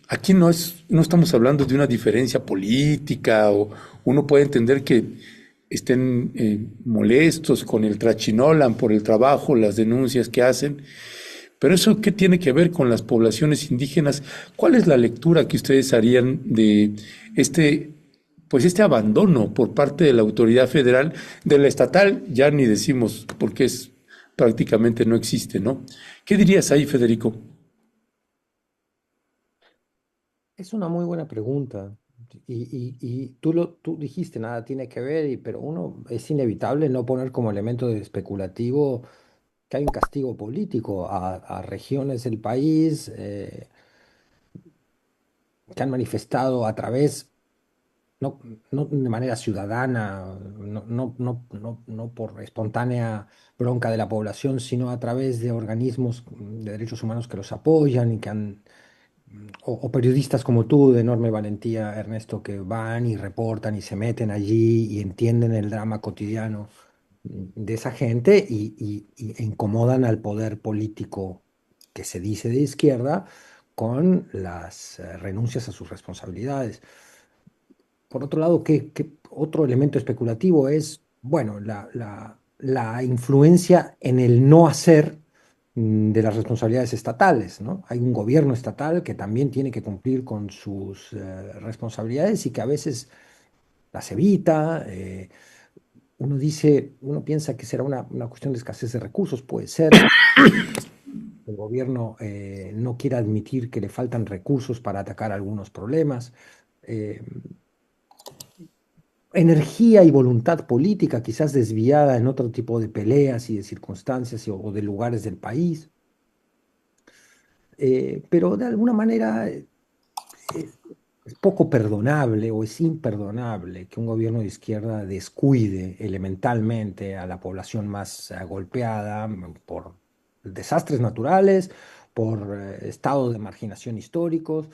aquí no estamos hablando de una diferencia política, o uno puede entender que estén molestos con el Tlachinolan por el trabajo, las denuncias que hacen, pero eso ¿qué tiene que ver con las poblaciones indígenas? ¿Cuál es la lectura que ustedes harían de este abandono por parte de la autoridad federal? De la estatal ya ni decimos, porque prácticamente no existe, ¿no? ¿Qué dirías ahí, Federico?
Es una muy buena pregunta. Y tú dijiste, nada tiene que ver, pero es inevitable no poner como elemento especulativo que hay un castigo político a regiones del país que han manifestado a través no de manera ciudadana, no por espontánea bronca de la población, sino a través de organismos de derechos humanos que los apoyan y que o periodistas como tú, de enorme valentía, Ernesto, que van y reportan y se meten allí y entienden el drama cotidiano de esa gente e incomodan al poder político que se dice de izquierda con las renuncias a sus responsabilidades. Por otro lado, ¿qué otro elemento especulativo es, bueno, la influencia en el no hacer de las responsabilidades estatales, ¿no? Hay un gobierno estatal que también tiene que cumplir con sus responsabilidades y que a veces las evita. Uno piensa que será una cuestión de escasez de recursos, puede ser. El gobierno no quiere admitir que le faltan recursos para atacar algunos problemas. Eh, Energía y voluntad política, quizás desviada en otro tipo de peleas y de circunstancias o de lugares del país. Pero de alguna manera es poco perdonable o es imperdonable que un gobierno de izquierda descuide elementalmente a la población más golpeada por desastres naturales, por estados de marginación históricos.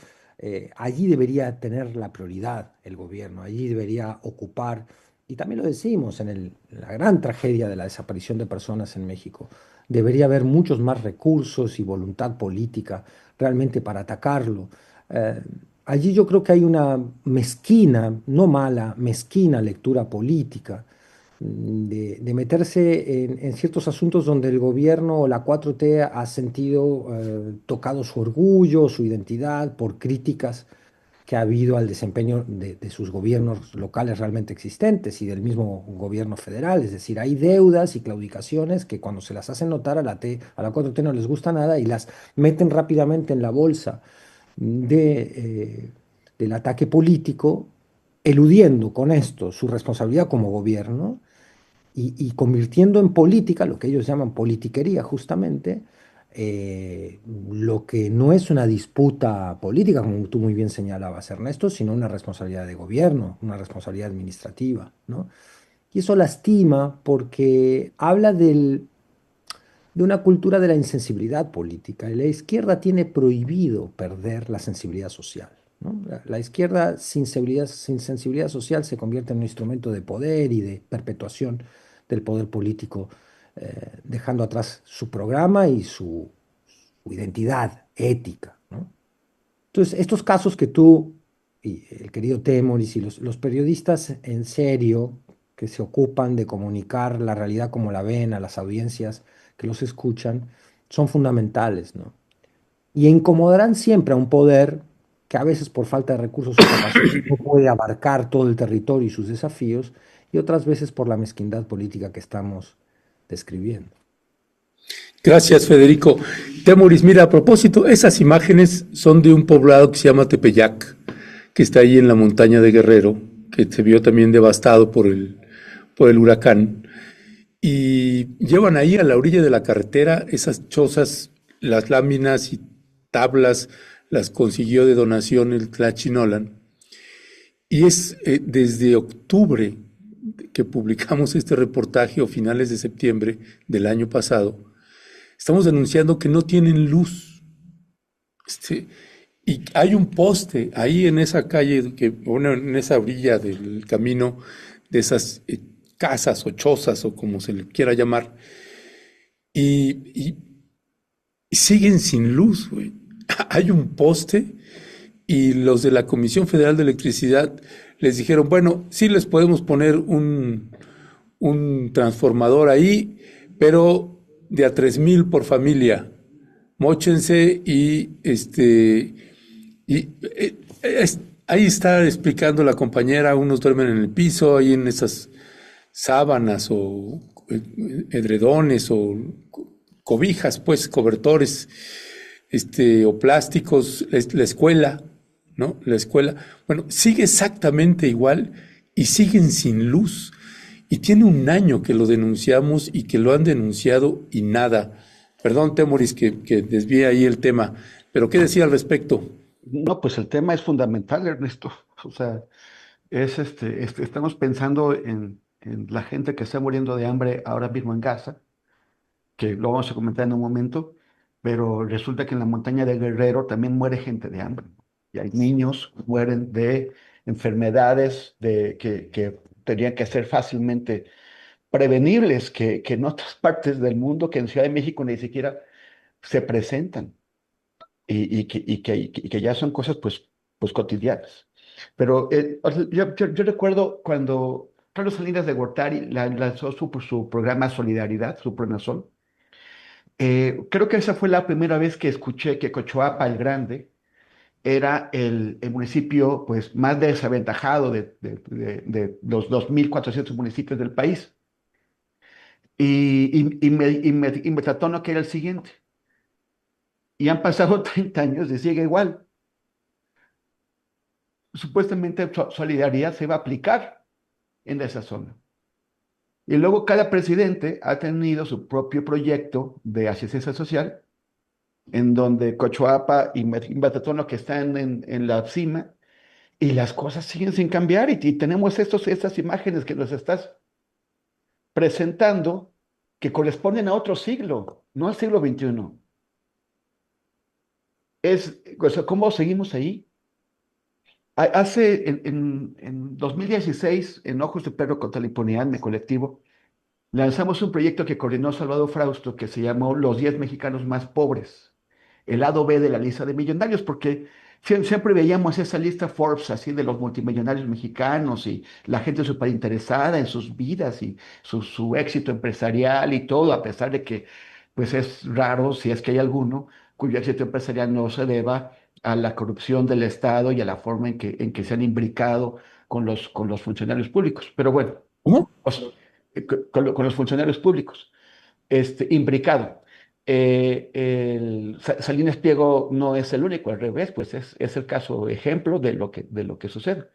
Allí debería tener la prioridad el gobierno, allí debería ocupar, y también lo decimos en la gran tragedia de la desaparición de personas en México, debería haber muchos más recursos y voluntad política realmente para atacarlo. Eh, Allí yo creo que hay una mezquina, no mala, mezquina lectura política de meterse en ciertos asuntos donde el gobierno o la 4T ha sentido tocado su orgullo, su identidad, por críticas que ha habido al desempeño de sus gobiernos locales realmente existentes y del mismo gobierno federal. Es decir, hay deudas y claudicaciones que cuando se las hacen notar a la 4T no les gusta nada y las meten rápidamente en la bolsa del ataque político, eludiendo con esto su responsabilidad como gobierno y convirtiendo en política, lo que ellos llaman politiquería justamente, lo que no es una disputa política, como tú muy bien señalabas, Ernesto, sino una responsabilidad de gobierno, una responsabilidad administrativa, ¿no? Y eso lastima porque habla de una cultura de la insensibilidad política. Y la izquierda tiene prohibido perder la sensibilidad social, ¿no? La izquierda sin sensibilidad social se convierte en un instrumento de poder y de perpetuación del poder político, dejando atrás su programa y su identidad ética, ¿no? Entonces, estos casos que tú y el querido Temoris y los periodistas en serio que se ocupan de comunicar la realidad como la ven a las audiencias que los escuchan, son fundamentales, ¿no? Y incomodarán siempre a un poder que a veces por falta de recursos o capacidad no puede abarcar todo el territorio y sus desafíos, y otras veces por la mezquindad política que estamos describiendo.
Gracias, Federico. Temoris, mira, a propósito, esas imágenes son de un poblado que se llama Tepeyac, que está ahí en la montaña de Guerrero, que se vio también devastado por el huracán. Y llevan ahí a la orilla de la carretera esas chozas, las láminas y tablas las consiguió de donación el Tlachinolan. Y es desde octubre que publicamos este reportaje, o finales de septiembre del año pasado, estamos denunciando que no tienen luz. Y hay un poste ahí en esa calle, bueno, en esa orilla del camino, de esas casas o chozas o como se le quiera llamar, y siguen sin luz, güey. Hay un poste y los de la Comisión Federal de Electricidad les dijeron, bueno, sí les podemos poner un transformador ahí, pero de a 3,000 por familia. Móchense ahí está explicando la compañera, unos duermen en el piso, ahí en esas sábanas o edredones o cobijas, pues, cobertores, o plásticos, la escuela, ¿no? La escuela, bueno, sigue exactamente igual y siguen sin luz. Y tiene un año que lo denunciamos y que lo han denunciado y nada. Perdón, Temoris, que desvíe ahí el tema, pero ¿qué decía al respecto?
No, pues el tema es fundamental, Ernesto. O sea, Estamos pensando en la gente que está muriendo de hambre ahora mismo en Gaza, que lo vamos a comentar en un momento, pero resulta que en la montaña de Guerrero también muere gente de hambre. Y hay niños que mueren de enfermedades que tendrían que ser fácilmente prevenibles, que en otras partes del mundo, que en Ciudad de México ni siquiera se presentan y que ya son cosas pues cotidianas. Pero o sea, yo recuerdo cuando Carlos Salinas de Gortari lanzó su programa Solidaridad, su Pronasol. Creo que esa fue la primera vez que escuché que Cochoapa el Grande era el municipio pues, más desaventajado de los 2.400 municipios del país. Y me trató no que era el siguiente. Y han pasado 30 años y sigue igual. Supuestamente solidaridad se va a aplicar en esa zona. Y luego cada presidente ha tenido su propio proyecto de asistencia social, en donde Cochoapa y Metatono que están en la cima, y las cosas siguen sin cambiar, y tenemos estas imágenes que nos estás presentando que corresponden a otro siglo, no al siglo XXI. O sea, ¿cómo seguimos ahí? En 2016, en Ojos de Perro contra la Impunidad, mi colectivo, lanzamos un proyecto que coordinó Salvador Frausto que se llamó Los 10 mexicanos más pobres, el lado B de la lista de millonarios, porque siempre veíamos esa lista Forbes así de los multimillonarios mexicanos y la gente súper interesada en sus vidas y su éxito empresarial y todo, a pesar de que pues es raro si es que hay alguno cuyo éxito empresarial no se deba a la corrupción del Estado y a la forma en que se han imbricado con los funcionarios públicos. Pero bueno,
¿Cómo?
o sea, con los funcionarios públicos, imbricado. Salinas Pliego no es el único, al revés, pues es el caso ejemplo de lo que sucede.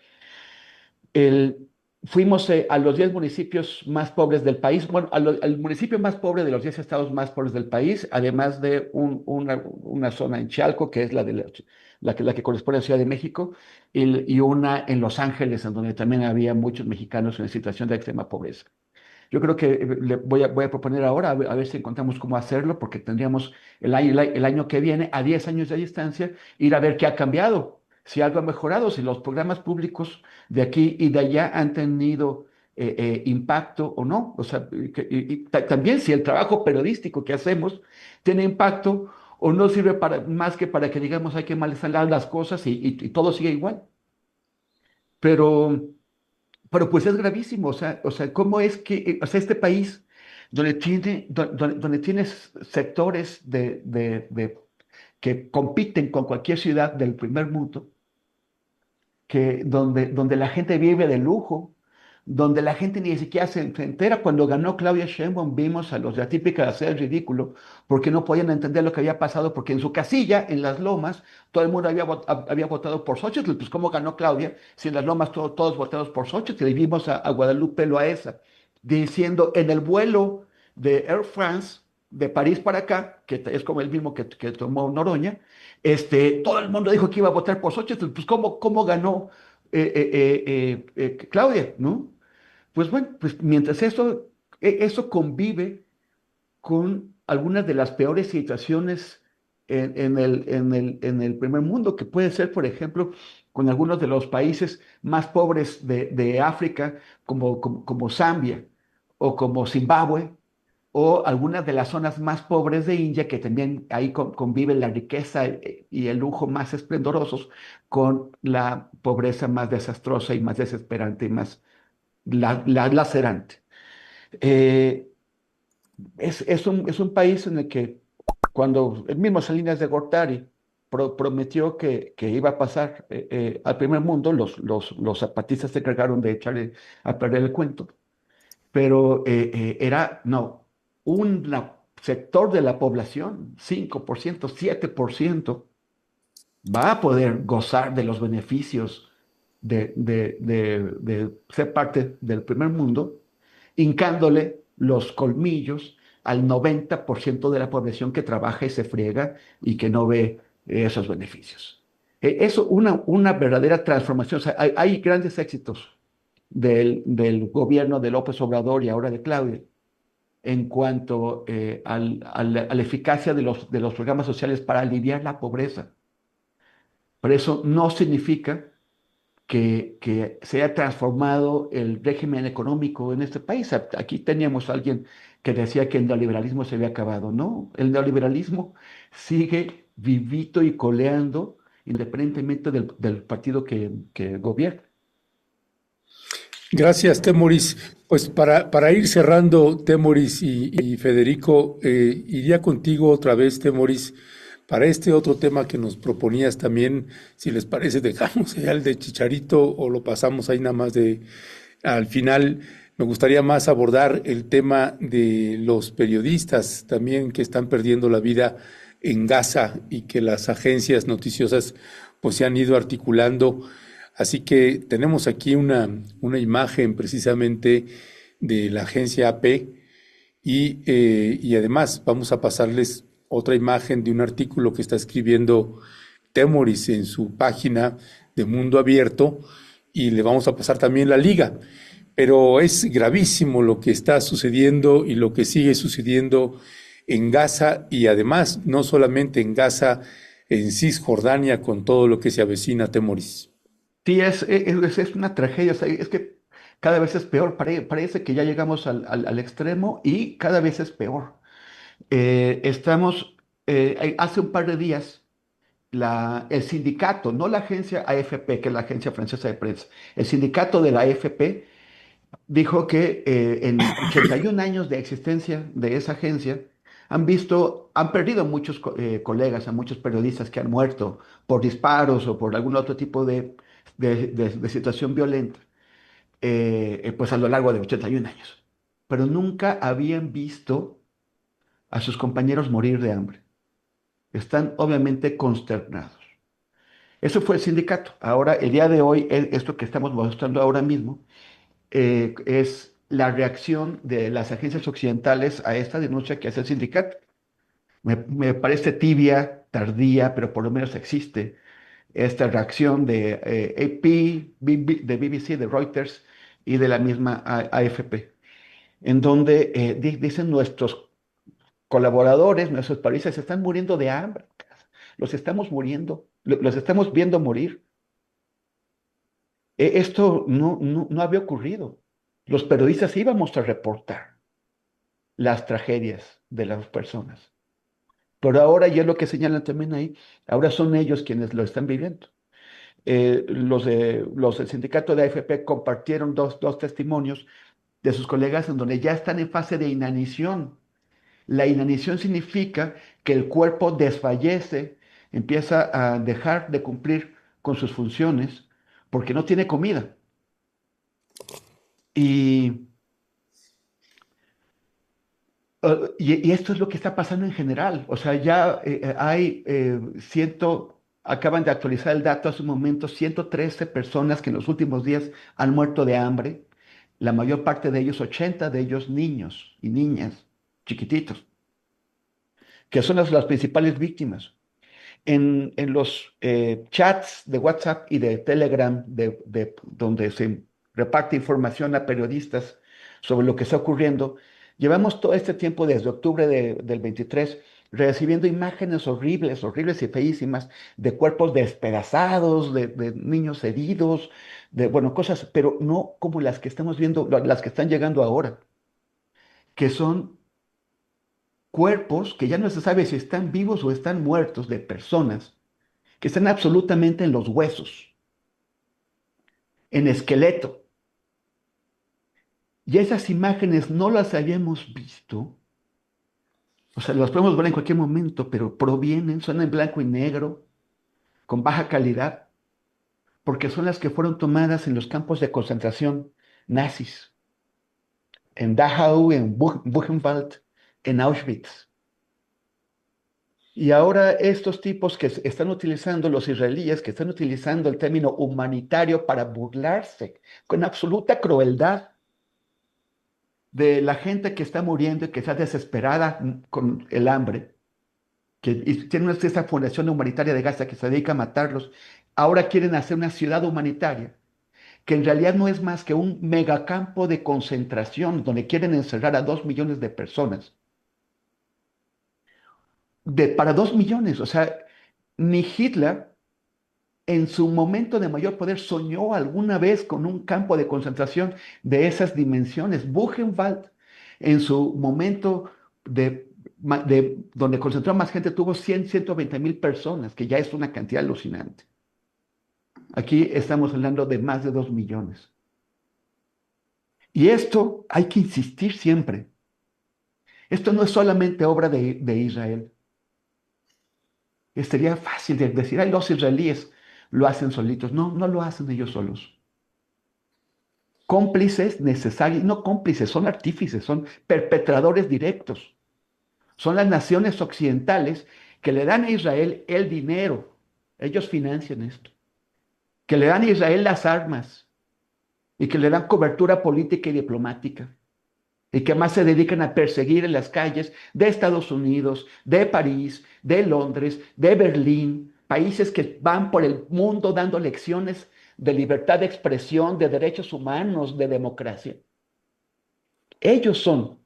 El- Fuimos a los 10 municipios más pobres del país, bueno, al municipio más pobre de los 10 estados más pobres del país, además de una zona en Chalco, que es la que corresponde a Ciudad de México, y una en Los Ángeles, en donde también había muchos mexicanos en situación de extrema pobreza. Yo creo que le voy a proponer ahora, a ver si encontramos cómo hacerlo, porque tendríamos el año que viene, a 10 años de distancia, ir a ver qué ha cambiado, si algo ha mejorado, si los programas públicos de aquí y de allá han tenido impacto o no. O sea, también si el trabajo periodístico que hacemos tiene impacto o no sirve más que para que digamos hay que mal están las cosas y todo sigue igual. Pero. Pero pues es gravísimo, o sea, ¿cómo es que, o sea, este país donde tienes sectores que compiten con cualquier ciudad del primer mundo, donde la gente vive de lujo, donde la gente ni siquiera se entera? Cuando ganó Claudia Sheinbaum vimos a los de Atípica hacer el ridículo porque no podían entender lo que había pasado, porque en su casilla, en Las Lomas, todo el mundo había votado por Xóchitl. Pues ¿cómo ganó Claudia si en Las Lomas todos votados por Xóchitl? Y vimos a Guadalupe Loaesa diciendo en el vuelo de Air France de París para acá, que es como el mismo que tomó Noroña, todo el mundo dijo que iba a votar por Xóchitl. Pues ¿cómo ganó Claudia, ¿no? Pues bueno, pues mientras eso convive con algunas de las peores situaciones en el primer mundo, que puede ser, por ejemplo, con algunos de los países más pobres de África, como Zambia o como Zimbabue, o algunas de las zonas más pobres de India, que también ahí convive la riqueza y el lujo más esplendorosos con la pobreza más desastrosa y más desesperante y más lacerante. Eh, es un país en el que cuando el mismo Salinas de Gortari prometió que iba a pasar al primer mundo, los zapatistas se encargaron de echarle a perder el cuento, pero no, un sector de la población, 5%, 7%, va a poder gozar de los beneficios de ser parte del primer mundo, hincándole los colmillos al 90% de la población que trabaja y se friega y que no ve esos beneficios. Eso, una verdadera transformación. O sea, hay grandes éxitos del gobierno de López Obrador y ahora de Claudia en cuanto a la eficacia de los programas sociales para aliviar la pobreza. Pero eso no significa que se haya transformado el régimen económico en este país. Aquí teníamos a alguien que decía que el neoliberalismo se había acabado. No, el neoliberalismo sigue vivito y coleando independientemente del partido que gobierna.
Gracias, Temoris. Pues para ir cerrando, Temoris y Federico, iría contigo otra vez, Temoris, para este otro tema que nos proponías también. Si les parece, dejamos ya el de Chicharito o lo pasamos ahí nada más al final. Me gustaría más abordar el tema de los periodistas también que están perdiendo la vida en Gaza y que las agencias noticiosas pues se han ido articulando. Así que tenemos aquí una imagen precisamente de la agencia AP y además vamos a pasarles otra imagen de un artículo que está escribiendo Temoris en su página de Mundo Abierto y le vamos a pasar también la liga. Pero es gravísimo lo que está sucediendo y lo que sigue sucediendo en Gaza y además no solamente en Gaza, en Cisjordania con todo lo que se avecina, Temoris.
Sí, es una tragedia. O sea, es que cada vez es peor. Parece que ya llegamos al extremo y cada vez es peor. Hace un par de días, el sindicato, no la agencia AFP, que es la agencia francesa de prensa, el sindicato de la AFP dijo que en 81 años de existencia de esa agencia, han perdido muchos colegas, a muchos periodistas que han muerto por disparos o por algún otro tipo de situación violenta, pues a lo largo de 81 años. Pero nunca habían visto a sus compañeros morir de hambre. Están obviamente consternados. Eso fue el sindicato. Ahora, el día de hoy, esto que estamos mostrando ahora mismo, es la reacción de las agencias occidentales a esta denuncia que hace el sindicato. Me parece tibia, tardía, pero por lo menos existe esta reacción de AP, de BBC, de Reuters y de la misma AFP, en donde dicen nuestros colaboradores, nuestros países se están muriendo de hambre, los estamos muriendo, los estamos viendo morir. Esto no había ocurrido. Los periodistas íbamos a reportar las tragedias de las personas. Pero ahora, ya lo que señalan también ahí, ahora son ellos quienes lo están viviendo. Los del sindicato de AFP compartieron dos testimonios de sus colegas en donde ya están en fase de inanición. La inanición significa que el cuerpo desfallece, empieza a dejar de cumplir con sus funciones porque no tiene comida. Y esto es lo que está pasando en general. O sea, ya acaban de actualizar el dato hace un momento, 113 personas que en los últimos días han muerto de hambre. La mayor parte de ellos, 80 de ellos niños y niñas, chiquititos, que son las principales víctimas. En los chats de WhatsApp y de Telegram, donde se reparte información a periodistas sobre lo que está ocurriendo, llevamos todo este tiempo desde octubre del 23 recibiendo imágenes horribles, horribles y feísimas de cuerpos despedazados, de niños heridos, bueno, cosas, pero no como las que estamos viendo, las que están llegando ahora, que son cuerpos que ya no se sabe si están vivos o están muertos, de personas que están absolutamente en los huesos, en esqueleto. Y esas imágenes no las habíamos visto. O sea, las podemos ver en cualquier momento, pero son en blanco y negro, con baja calidad, porque son las que fueron tomadas en los campos de concentración nazis, en Dachau, en Buchenwald, en Auschwitz. Y ahora estos tipos que están utilizando, los israelíes, que están utilizando el término humanitario para burlarse con absoluta crueldad de la gente que está muriendo y que está desesperada con el hambre, y tienen esa fundación humanitaria de Gaza que se dedica a matarlos, ahora quieren hacer una ciudad humanitaria, que en realidad no es más que un megacampo de concentración donde quieren encerrar a 2 millones de personas. Para 2 millones, o sea, ni Hitler en su momento de mayor poder soñó alguna vez con un campo de concentración de esas dimensiones. Buchenwald, en su momento donde concentró más gente, tuvo 120,000 personas, que ya es una cantidad alucinante. Aquí estamos hablando de más de 2 millones. Y esto hay que insistir siempre. Esto no es solamente obra de Israel. Sería fácil de decir, ay, los israelíes lo hacen solitos. No, no lo hacen ellos solos. Cómplices necesarios, no cómplices, son artífices, son perpetradores directos. Son las naciones occidentales que le dan a Israel el dinero. Ellos financian esto. Que le dan a Israel las armas y que le dan cobertura política y diplomática. Y que más se dedican a perseguir en las calles de Estados Unidos, de París, de Londres, de Berlín, países que van por el mundo dando lecciones de libertad de expresión, de derechos humanos, de democracia. Ellos son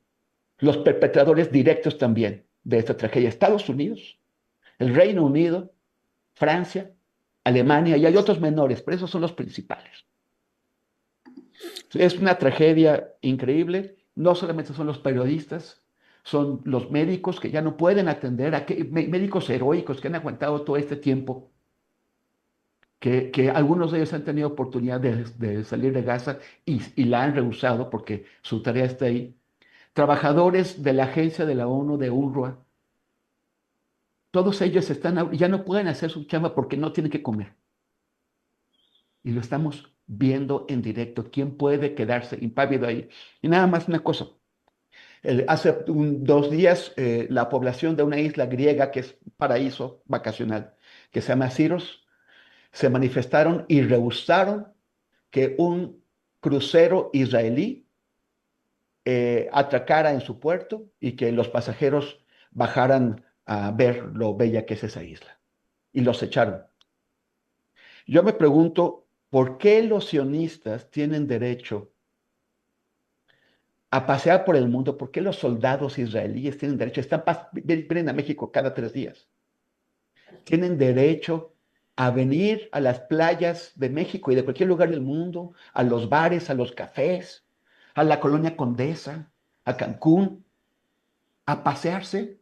los perpetradores directos también de esta tragedia. Estados Unidos, el Reino Unido, Francia, Alemania, y hay otros menores, pero esos son los principales. Es una tragedia increíble. No solamente son los periodistas, son los médicos que ya no pueden atender, médicos heroicos que han aguantado todo este tiempo, que algunos de ellos han tenido oportunidad de salir de Gaza y la han rehusado porque su tarea está ahí. Trabajadores de la agencia de la ONU, de UNRWA, todos ellos ya no pueden hacer su chamba porque no tienen que comer. Y lo estamos viendo en directo. ¿Quién puede quedarse impávido ahí? Y nada más una cosa. Hace 2 días, la población de una isla griega, que es paraíso vacacional, que se llama Siros, se manifestaron y rehusaron que un crucero israelí atracara en su puerto y que los pasajeros bajaran a ver lo bella que es esa isla. Y los echaron. Yo me pregunto, ¿por qué los sionistas tienen derecho a pasear por el mundo? ¿Por qué los soldados israelíes tienen derecho? Vienen a México cada 3 días. Tienen derecho a venir a las playas de México y de cualquier lugar del mundo, a los bares, a los cafés, a la colonia Condesa, a Cancún, a pasearse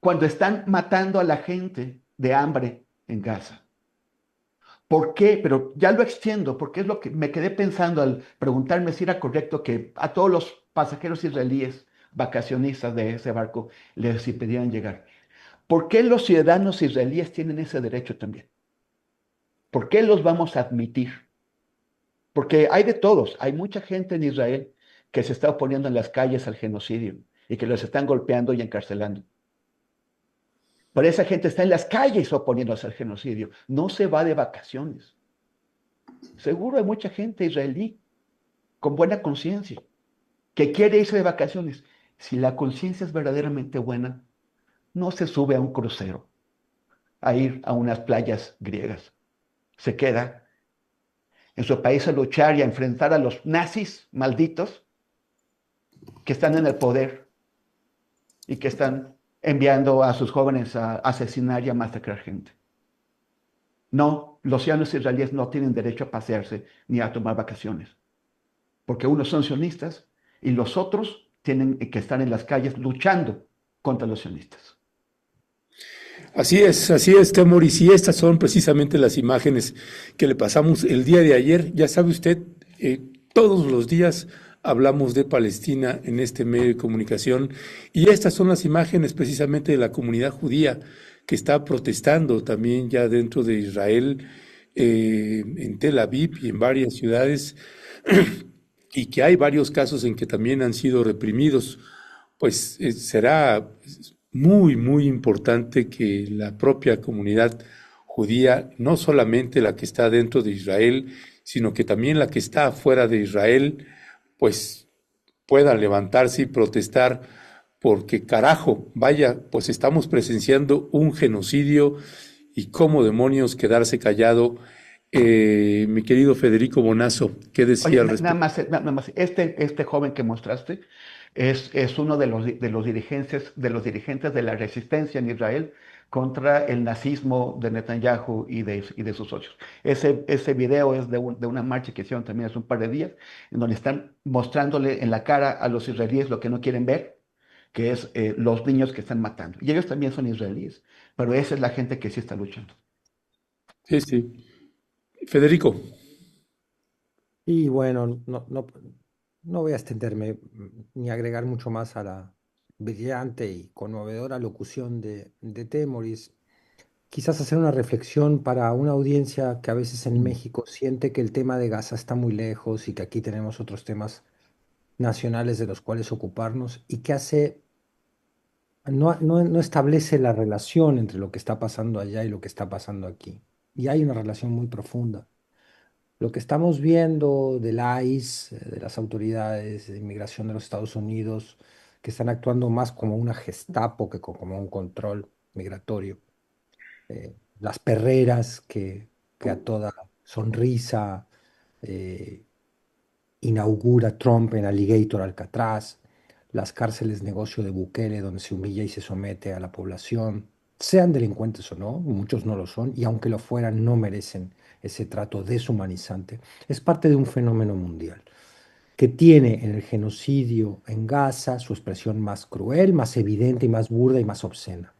cuando están matando a la gente de hambre en Gaza. ¿Por qué? Pero ya lo extiendo, porque es lo que me quedé pensando al preguntarme si era correcto que a todos los pasajeros israelíes, vacacionistas de ese barco, les impidieran llegar. ¿Por qué los ciudadanos israelíes tienen ese derecho también? ¿Por qué los vamos a admitir? Porque hay de todos. Hay mucha gente en Israel que se está oponiendo en las calles al genocidio y que los están golpeando y encarcelando. Pero esa gente está en las calles oponiéndose al genocidio. No se va de vacaciones. Seguro hay mucha gente israelí con buena conciencia que quiere irse de vacaciones. Si la conciencia es verdaderamente buena, no se sube a un crucero a ir a unas playas griegas. Se queda en su país a luchar y a enfrentar a los nazis malditos que están en el poder y que están enviando a sus jóvenes a asesinar y a masacrar gente. No, los ciudadanos israelíes no tienen derecho a pasearse ni a tomar vacaciones, porque unos son sionistas y los otros tienen que estar en las calles luchando contra los sionistas.
Así es, Temoris, y estas son precisamente las imágenes que le pasamos el día de ayer. Ya sabe usted, todos los días hablamos de Palestina en este medio de comunicación, y estas son las imágenes precisamente de la comunidad judía que está protestando también ya dentro de Israel, en Tel Aviv y en varias ciudades, y que hay varios casos en que también han sido reprimidos. Pues será muy, muy importante que la propia comunidad judía, no solamente la que está dentro de Israel, sino que también la que está fuera de Israel, pues pueda levantarse y protestar porque carajo, vaya, pues estamos presenciando un genocidio y cómo demonios quedarse callado. Mi querido Federico Bonazo, ¿qué
Oye,
decía al
nada
respecto?
más, nada más, este joven que mostraste es uno de los dirigentes de la resistencia en Israel contra el nazismo de Netanyahu y de sus socios. Ese video es de una marcha que hicieron también hace un par de días, en donde están mostrándole en la cara a los israelíes lo que no quieren ver, que es los niños que están matando. Y ellos también son israelíes, pero esa es la gente que sí está luchando.
Sí, sí. Federico,
Y bueno, no voy a extenderme ni agregar mucho más a la brillante y conmovedora locución de Temoris. Quizás hacer una reflexión para una audiencia que a veces en México siente que el tema de Gaza está muy lejos y que aquí tenemos otros temas nacionales de los cuales ocuparnos y que no establece la relación entre lo que está pasando allá y lo que está pasando aquí. Y hay una relación muy profunda. Lo que estamos viendo del ICE, de las autoridades de inmigración de los Estados Unidos, que están actuando más como una Gestapo que como un control migratorio. Las perreras que a toda sonrisa eh, inaugura Trump en Alligator Alcatraz, las cárceles negocio de Bukele donde se humilla y se somete a la población, sean delincuentes o no, muchos no lo son, y aunque lo fueran, no merecen ese trato deshumanizante. Es parte de un fenómeno mundial que tiene en el genocidio en Gaza su expresión más cruel, más evidente y más burda y más obscena,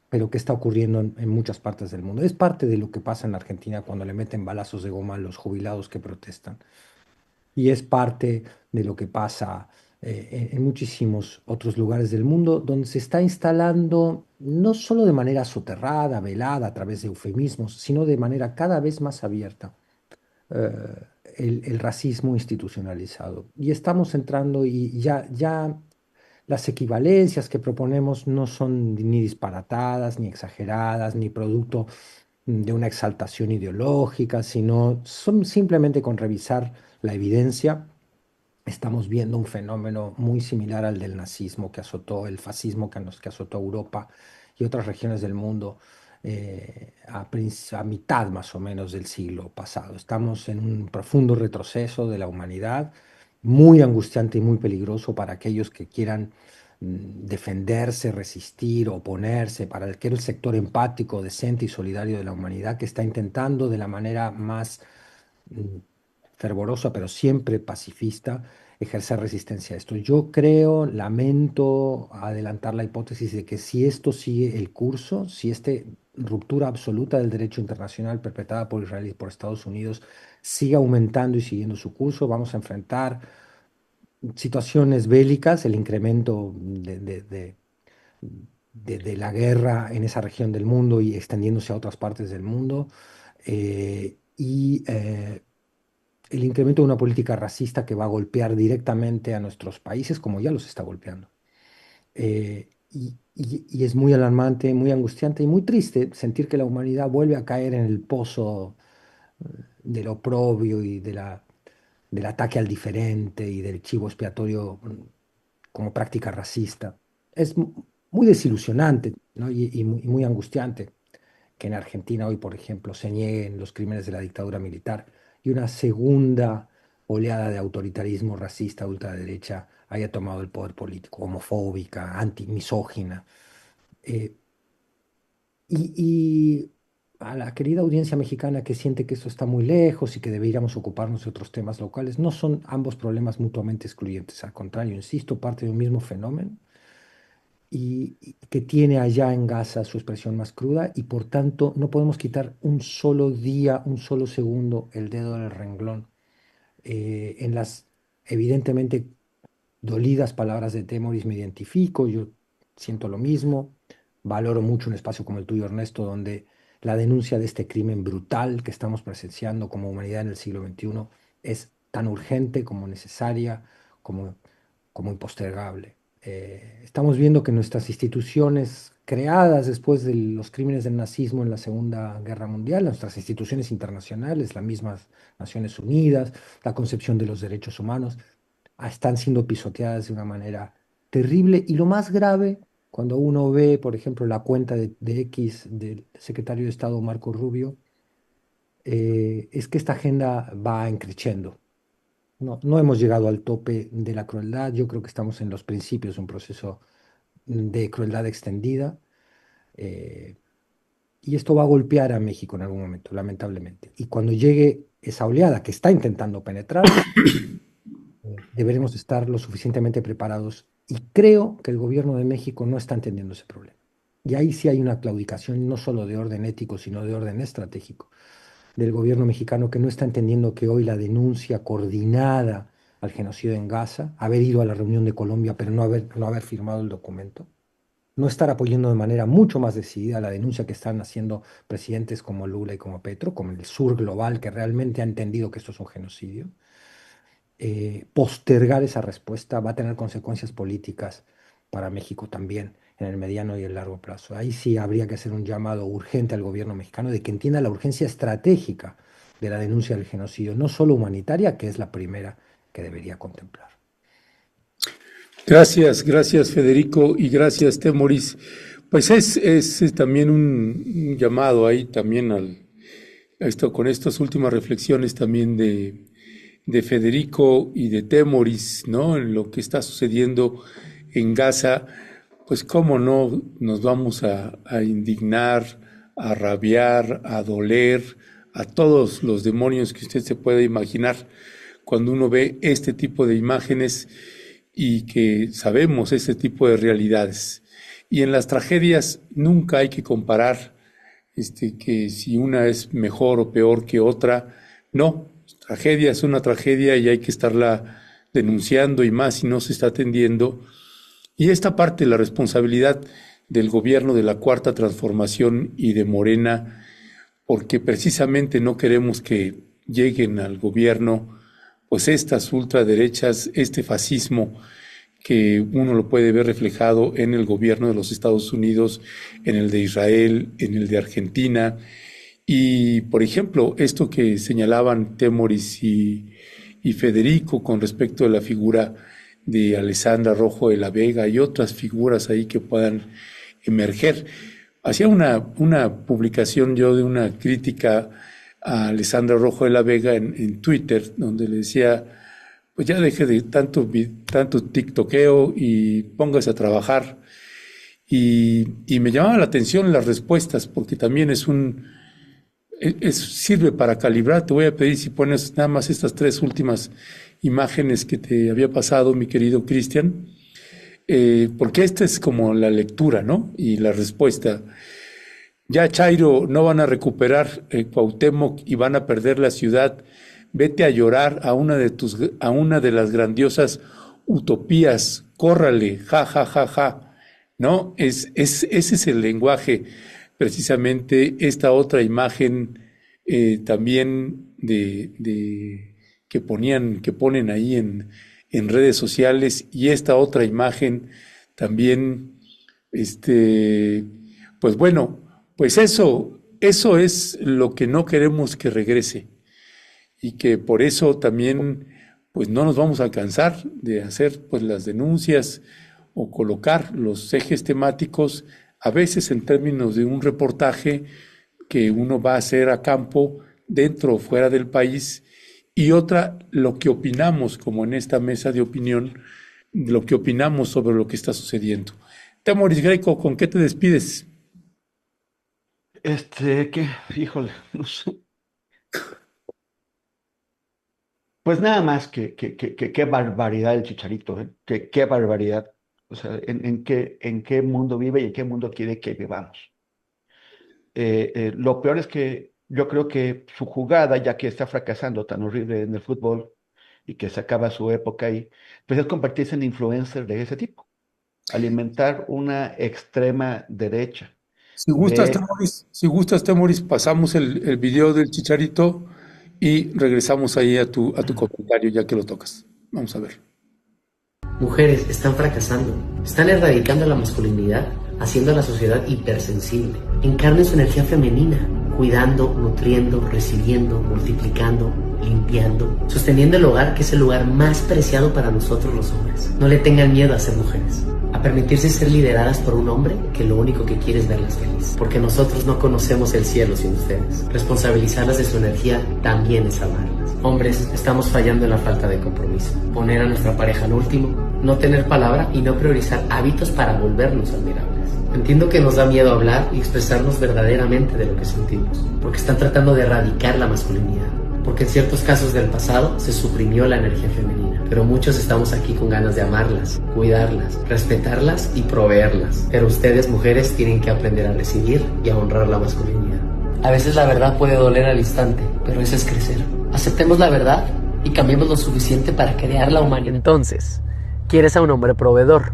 pero que está ocurriendo en muchas partes del mundo. Es parte de lo que pasa en Argentina cuando le meten balazos de goma a los jubilados que protestan y es parte de lo que pasa en muchísimos otros lugares del mundo, donde se está instalando no solo de manera soterrada, velada, a través de eufemismos, sino de manera cada vez más abierta, eh, el racismo institucionalizado. Y estamos entrando y ya las equivalencias que proponemos no son ni disparatadas, ni exageradas, ni producto de una exaltación ideológica, sino son simplemente con revisar la evidencia. Estamos viendo un fenómeno muy similar al del nazismo que azotó, el fascismo que azotó Europa y otras regiones del mundo a mitad más o menos del siglo pasado. Estamos en un profundo retroceso de la humanidad, muy angustiante y muy peligroso para aquellos que quieran defenderse, resistir, oponerse, para el sector empático, decente y solidario de la humanidad que está intentando de la manera más mm, fervorosa, pero siempre pacifista, ejercer resistencia a esto. Yo creo, lamento adelantar la hipótesis de que si esto sigue el curso, si esta ruptura absoluta del derecho internacional perpetrada por Israel y por Estados Unidos sigue aumentando y siguiendo su curso, vamos a enfrentar situaciones bélicas, el incremento de la guerra en esa región del mundo y extendiéndose a otras partes del mundo, y el incremento de una política racista que va a golpear directamente a nuestros países, como ya los está golpeando. Y es muy alarmante, muy angustiante y muy triste sentir que la humanidad vuelve a caer en el pozo del oprobio y del ataque al diferente y del chivo expiatorio como práctica racista. Es muy desilusionante, ¿no? Y muy angustiante que en Argentina hoy, por ejemplo, se nieguen los crímenes de la dictadura militar y una segunda oleada de autoritarismo racista ultraderecha haya tomado el poder político, homofóbica, antimisógina. Eh, y a la querida audiencia mexicana que siente que esto está muy lejos y que deberíamos ocuparnos de otros temas locales, no son ambos problemas mutuamente excluyentes. Al contrario, insisto, parte de un mismo fenómeno y que tiene allá en Gaza su expresión más cruda y por tanto no podemos quitar un solo día, un solo segundo el dedo del renglón en las evidentemente dolidas palabras de Temoris me identifico, yo siento lo mismo, valoro mucho un espacio como el tuyo, Ernesto, donde la denuncia de este crimen brutal que estamos presenciando como humanidad en el siglo XXI es tan urgente como necesaria, como, como impostergable. Estamos viendo que nuestras instituciones creadas después de los crímenes del nazismo en la Segunda Guerra Mundial, nuestras instituciones internacionales, las mismas Naciones Unidas, la concepción de los derechos humanos, están siendo pisoteadas de una manera terrible. Y lo más grave, cuando uno ve, por ejemplo, la cuenta de X del secretario de Estado Marco Rubio, es que esta agenda va en creciendo. No hemos llegado al tope de la crueldad. Yo creo que estamos en los principios de un proceso de crueldad extendida. Y esto va a golpear a México en algún momento, lamentablemente. Y cuando llegue esa oleada que está intentando penetrar, deberemos estar lo suficientemente preparados. Y creo que el gobierno de México no está entendiendo ese problema. Y ahí sí hay una claudicación, no solo de orden ético, sino de orden estratégico del gobierno mexicano, que no está entendiendo que hoy la denuncia coordinada al genocidio en Gaza, haber ido a la reunión de Colombia, pero no haber firmado el documento, no estar apoyando de manera mucho más decidida la denuncia que están haciendo presidentes como Lula y como Petro, como el sur global, que realmente ha entendido que esto es un genocidio. Postergar esa respuesta va a tener consecuencias políticas para México también en el mediano y el largo plazo. Ahí sí habría que hacer un llamado urgente al gobierno mexicano de que entienda la urgencia estratégica de la denuncia del genocidio, no solo humanitaria, que es la primera que debería contemplar.
Gracias Federico, y gracias Temoris. Pues es también un llamado ahí también con estas últimas reflexiones también de Federico y de Temoris, ¿no? En lo que está sucediendo en Gaza, pues cómo no nos vamos a indignar, a rabiar, a doler, a todos los demonios que usted se pueda imaginar cuando uno ve este tipo de imágenes y que sabemos este tipo de realidades. Y en las tragedias nunca hay que comparar que si una es mejor o peor que otra. No, tragedia es una tragedia y hay que estarla denunciando, y más si no se está atendiendo. Y esta parte de la responsabilidad del gobierno de la Cuarta Transformación y de Morena, porque precisamente no queremos que lleguen al gobierno pues estas ultraderechas, este fascismo que uno lo puede ver reflejado en el gobierno de los Estados Unidos, en el de Israel, en el de Argentina. Y, por ejemplo, esto que señalaban Temoris y Federico con respecto a la figura de Alessandra Rojo de la Vega y otras figuras ahí que puedan emerger. Hacía una publicación yo de una crítica a Alessandra Rojo de la Vega en Twitter, donde le decía, pues ya deje de tanto tiktokeo y póngase a trabajar. Y me llamaba la atención las respuestas, porque también sirve para calibrar. Te voy a pedir si pones nada más estas 3 últimas imágenes que te había pasado, mi querido Cristian, porque esta es como la lectura, ¿no? Y la respuesta. Ya, Chairo, no van a recuperar Cuauhtémoc y van a perder la ciudad. Vete a llorar a una de las grandiosas utopías. Córrale, ja, ja, ja, ja. ¿No? Ese es el lenguaje. Precisamente esta otra imagen también que ponen ahí en redes sociales, y esta otra imagen también, pues bueno, pues eso es lo que no queremos que regrese, y que por eso también pues no nos vamos a cansar de hacer pues las denuncias o colocar los ejes temáticos, a veces en términos de un reportaje que uno va a hacer a campo, dentro o fuera del país, y otra, lo que opinamos, como en esta mesa de opinión, lo que opinamos sobre lo que está sucediendo. Temoris Greco, ¿con qué te despides?
Híjole, no sé. Pues nada más que qué barbaridad el Chicharito, ¿eh? Qué barbaridad. O sea, en qué mundo vive y en qué mundo quiere que vivamos. Lo peor es que yo creo que su jugada, ya que está fracasando tan horrible en el fútbol y que se acaba su época ahí, pues es convertirse en influencer de ese tipo, alimentar una extrema derecha.
Si gustas, Temoris, pasamos el video del Chicharito y regresamos ahí a tu comentario, ya que lo tocas. Vamos a ver.
Mujeres están fracasando, están erradicando la masculinidad, haciendo a la sociedad hipersensible. Encarnen su energía femenina, cuidando, nutriendo, recibiendo, multiplicando, limpiando, sosteniendo el hogar, que es el lugar más preciado para nosotros los hombres. No le tengan miedo a ser mujeres, a permitirse ser lideradas por un hombre que lo único que quiere es verlas felices, porque nosotros no conocemos el cielo sin ustedes. Responsabilizarlas de su energía también es amarlas. Hombres, estamos fallando en la falta de compromiso, poner a nuestra pareja al último, no tener palabra y no priorizar hábitos para volvernos admirables. Entiendo que nos da miedo hablar y expresarnos verdaderamente de lo que sentimos, porque están tratando de erradicar la masculinidad, porque en ciertos casos del pasado se suprimió la energía femenina, pero muchos estamos aquí con ganas de amarlas, cuidarlas, respetarlas y proveerlas. Pero ustedes, mujeres, tienen que aprender a recibir y a honrar la masculinidad. A veces la verdad puede doler al instante, pero eso es crecer. Aceptemos la verdad y cambiemos lo suficiente para crear la humanidad. Entonces, quieres a un hombre proveedor,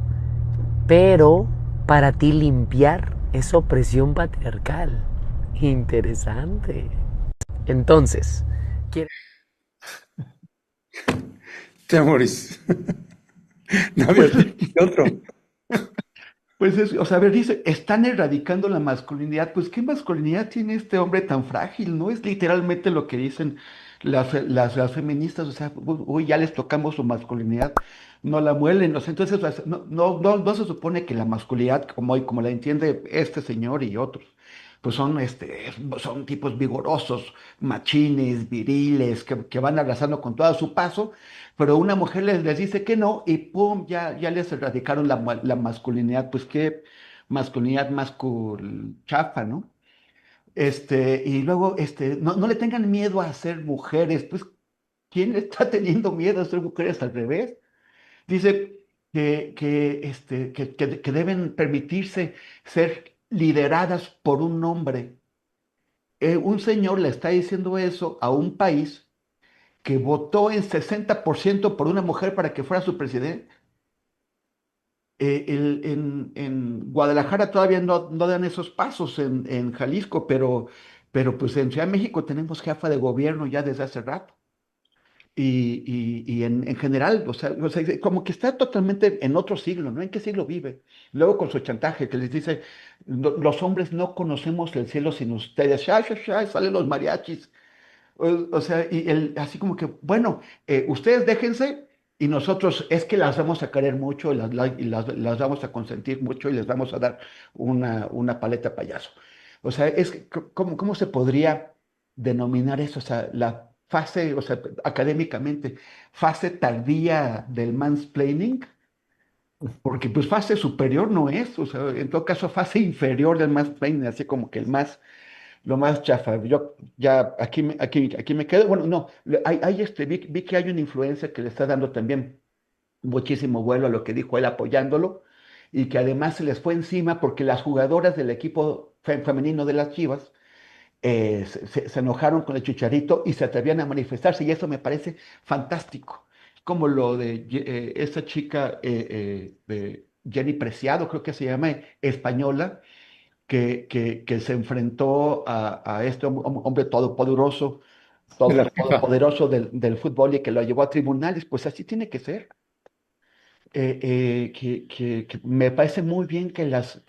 pero para ti limpiar es opresión patriarcal. Interesante. Entonces,
Temoris. No había dicho otro.
Pues o sea, a ver, dice, están erradicando la masculinidad. Pues, ¿qué masculinidad tiene este hombre tan frágil? ¿No? Es literalmente lo que dicen las feministas. O sea, uy, ya les tocamos su masculinidad, no la muelen. O sea, entonces, no se supone que la masculinidad, como la entiende este señor y otros, pues son tipos vigorosos, machines, viriles, que van arrasando con todo a su paso, pero una mujer les dice que no y ¡pum! Ya les erradicaron la masculinidad. Pues qué masculinidad más chafa, ¿no? Y luego, no le tengan miedo a ser mujeres. Pues, ¿quién está teniendo miedo a ser mujeres al revés? Dice que deben permitirse ser lideradas por un hombre. Un señor le está diciendo eso a un país que votó en 60% por una mujer para que fuera su presidente. En Guadalajara todavía no dan esos pasos en Jalisco, pero pues en Ciudad de México tenemos jefa de gobierno ya desde hace rato. Y en general, o sea, como que está totalmente en otro siglo, ¿no? ¿En qué siglo vive? Luego con su chantaje que les dice, Los hombres no conocemos el cielo sin ustedes". ¡Shay, shay, shay! Salen los mariachis. O sea, y así como que, bueno, ustedes déjense y nosotros es que las vamos a querer mucho y las vamos a consentir mucho y les vamos a dar una paleta payaso. O sea, ¿cómo se podría denominar eso? O sea, la fase, o sea, académicamente, fase tardía del mansplaining, porque pues fase superior no es, o sea, en todo caso fase inferior del mansplaining, así como que lo más chafa. Yo ya aquí me quedo. Bueno, no, vi que hay una influencia que le está dando también muchísimo vuelo a lo que dijo él apoyándolo y que además se les fue encima porque las jugadoras del equipo femenino de las Chivas se enojaron con el Chicharito y se atrevían a manifestarse y eso me parece fantástico. Como lo de esa chica de Jenny Preciado, creo que se llama, española, que se enfrentó a este hombre todopoderoso,
De la FIFA.
todopoderoso del fútbol y que lo llevó a tribunales. Pues así tiene que ser. Que me parece muy bien que las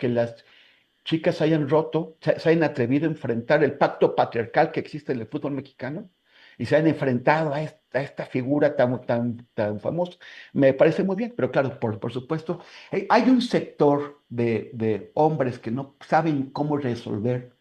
chicas hayan roto, se hayan atrevido a enfrentar el pacto patriarcal que existe en el fútbol mexicano y se hayan enfrentado a esta figura tan famosa. Me parece muy bien, pero claro, por supuesto, hay un sector de hombres que no saben cómo resolver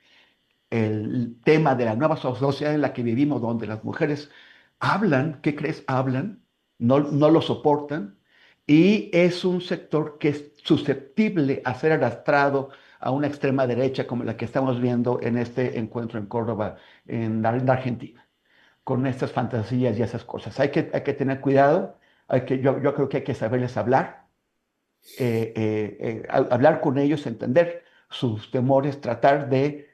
el tema de la nueva sociedad en la que vivimos, donde las mujeres hablan, ¿qué crees? Hablan, no lo soportan, y es un sector que es susceptible a ser arrastrado a una extrema derecha como la que estamos viendo en este encuentro en Córdoba, en la Argentina, con estas fantasías y esas cosas. Hay que tener cuidado, yo creo que hay que saberles hablar, hablar con ellos, entender sus temores, tratar de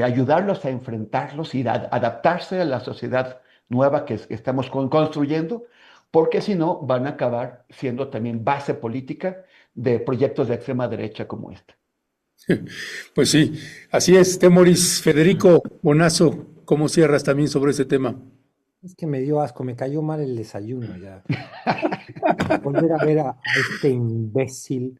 ayudarlos a enfrentarlos y adaptarse a la sociedad nueva que estamos construyendo, porque si no van a acabar siendo también base política de proyectos de extrema derecha como este.
Pues sí, así es, Temoris. Federico Bonazo, ¿cómo cierras también sobre ese tema?
Es que me dio asco, me cayó mal el desayuno ya. Volver a ver a este imbécil.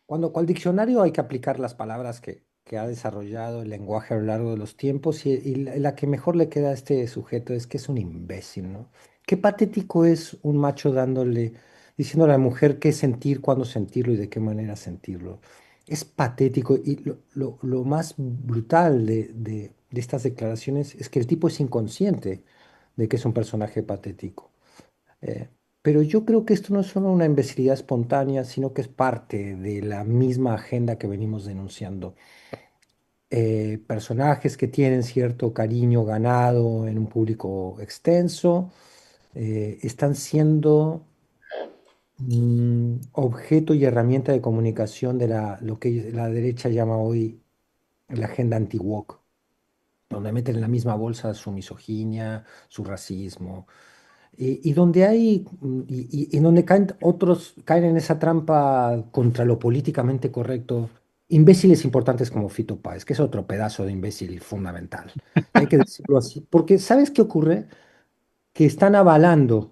Cual diccionario hay que aplicar las palabras que que ha desarrollado el lenguaje a lo largo de los tiempos y la que mejor le queda a este sujeto es que es un imbécil, ¿no? Qué patético es un macho diciéndole a la mujer qué sentir, cuándo sentirlo y de qué manera sentirlo. Es patético y lo más brutal de estas declaraciones es que el tipo es inconsciente de que es un personaje patético. Eh, pero yo creo que esto no es solo una imbecilidad espontánea, sino que es parte de la misma agenda que venimos denunciando. Personajes que tienen cierto cariño ganado en un público extenso, están siendo objeto y herramienta de comunicación de lo que la derecha llama hoy la agenda anti-woke, donde meten en la misma bolsa su misoginia, su racismo, y donde y donde otros caen en esa trampa contra lo políticamente correcto, imbéciles importantes como Fito Páez, que es otro pedazo de imbécil fundamental. Hay que decirlo así, porque ¿sabes qué ocurre? Que están avalando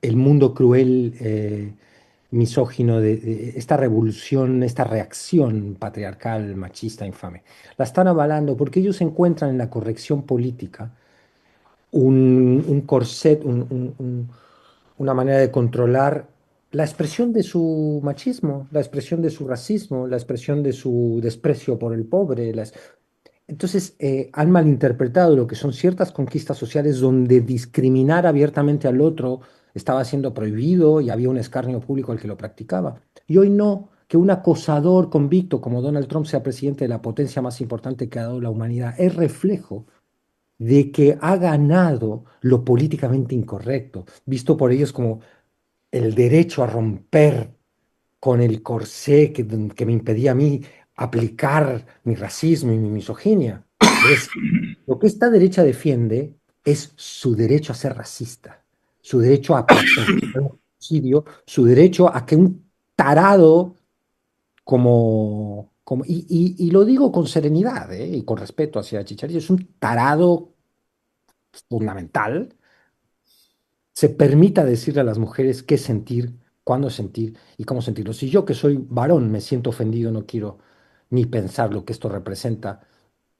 el mundo cruel, misógino de esta revolución, esta reacción patriarcal, machista, infame. La están avalando porque ellos encuentran en la corrección política un corset, una manera de controlar la expresión de su machismo, la expresión de su racismo, la expresión de su desprecio por el pobre. Entonces, han malinterpretado lo que son ciertas conquistas sociales donde discriminar abiertamente al otro estaba siendo prohibido y había un escarnio público al que lo practicaba. Y hoy no, que un acosador convicto como Donald Trump sea presidente de la potencia más importante que ha dado la humanidad es reflejo de que ha ganado lo políticamente incorrecto, visto por ellos como el derecho a romper con el corsé que me impedía a mí aplicar mi racismo y mi misoginia. Es, lo que esta derecha defiende es su derecho a ser racista, su derecho a practicar un genocidio, su derecho a que un tarado y lo digo con serenidad, y con respeto hacia Chicharito, es un tarado fundamental, se permita decirle a las mujeres qué sentir, cuándo sentir y cómo sentirlo. Si yo que soy varón me siento ofendido, no quiero ni pensar lo que esto representa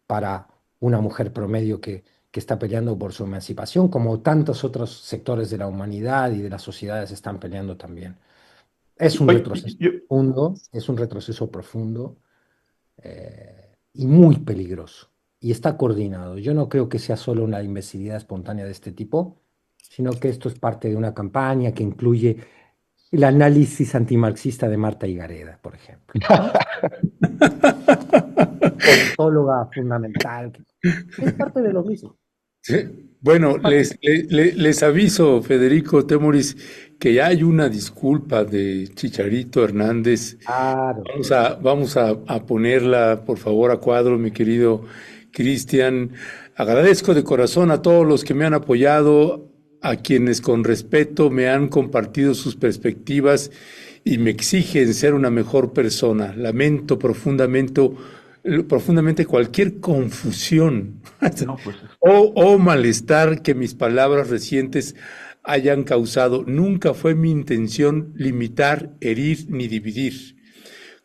para una mujer promedio que está peleando por su emancipación, como tantos otros sectores de la humanidad y de las sociedades están peleando también. Es un
Oye,
retroceso profundo, es un retroceso profundo y muy peligroso. Y está coordinado. Yo no creo que sea solo una imbecilidad espontánea de este tipo, sino que esto es parte de una campaña que incluye el análisis antimarxista de Marta Higareda, por ejemplo, ¿no? Politóloga fundamental, es parte de lo mismo.
Sí. Bueno, les aviso, Federico Temoris, que ya hay una disculpa de Chicharito Hernández.
Claro.
Vamos a ponerla, por favor, a cuadro, mi querido Cristian. Agradezco de corazón a todos los que me han apoyado, a quienes con respeto me han compartido sus perspectivas y me exigen ser una mejor persona. Lamento profundamente cualquier confusión
No, pues,
o malestar que mis palabras recientes hayan causado. Nunca fue mi intención limitar, herir ni dividir.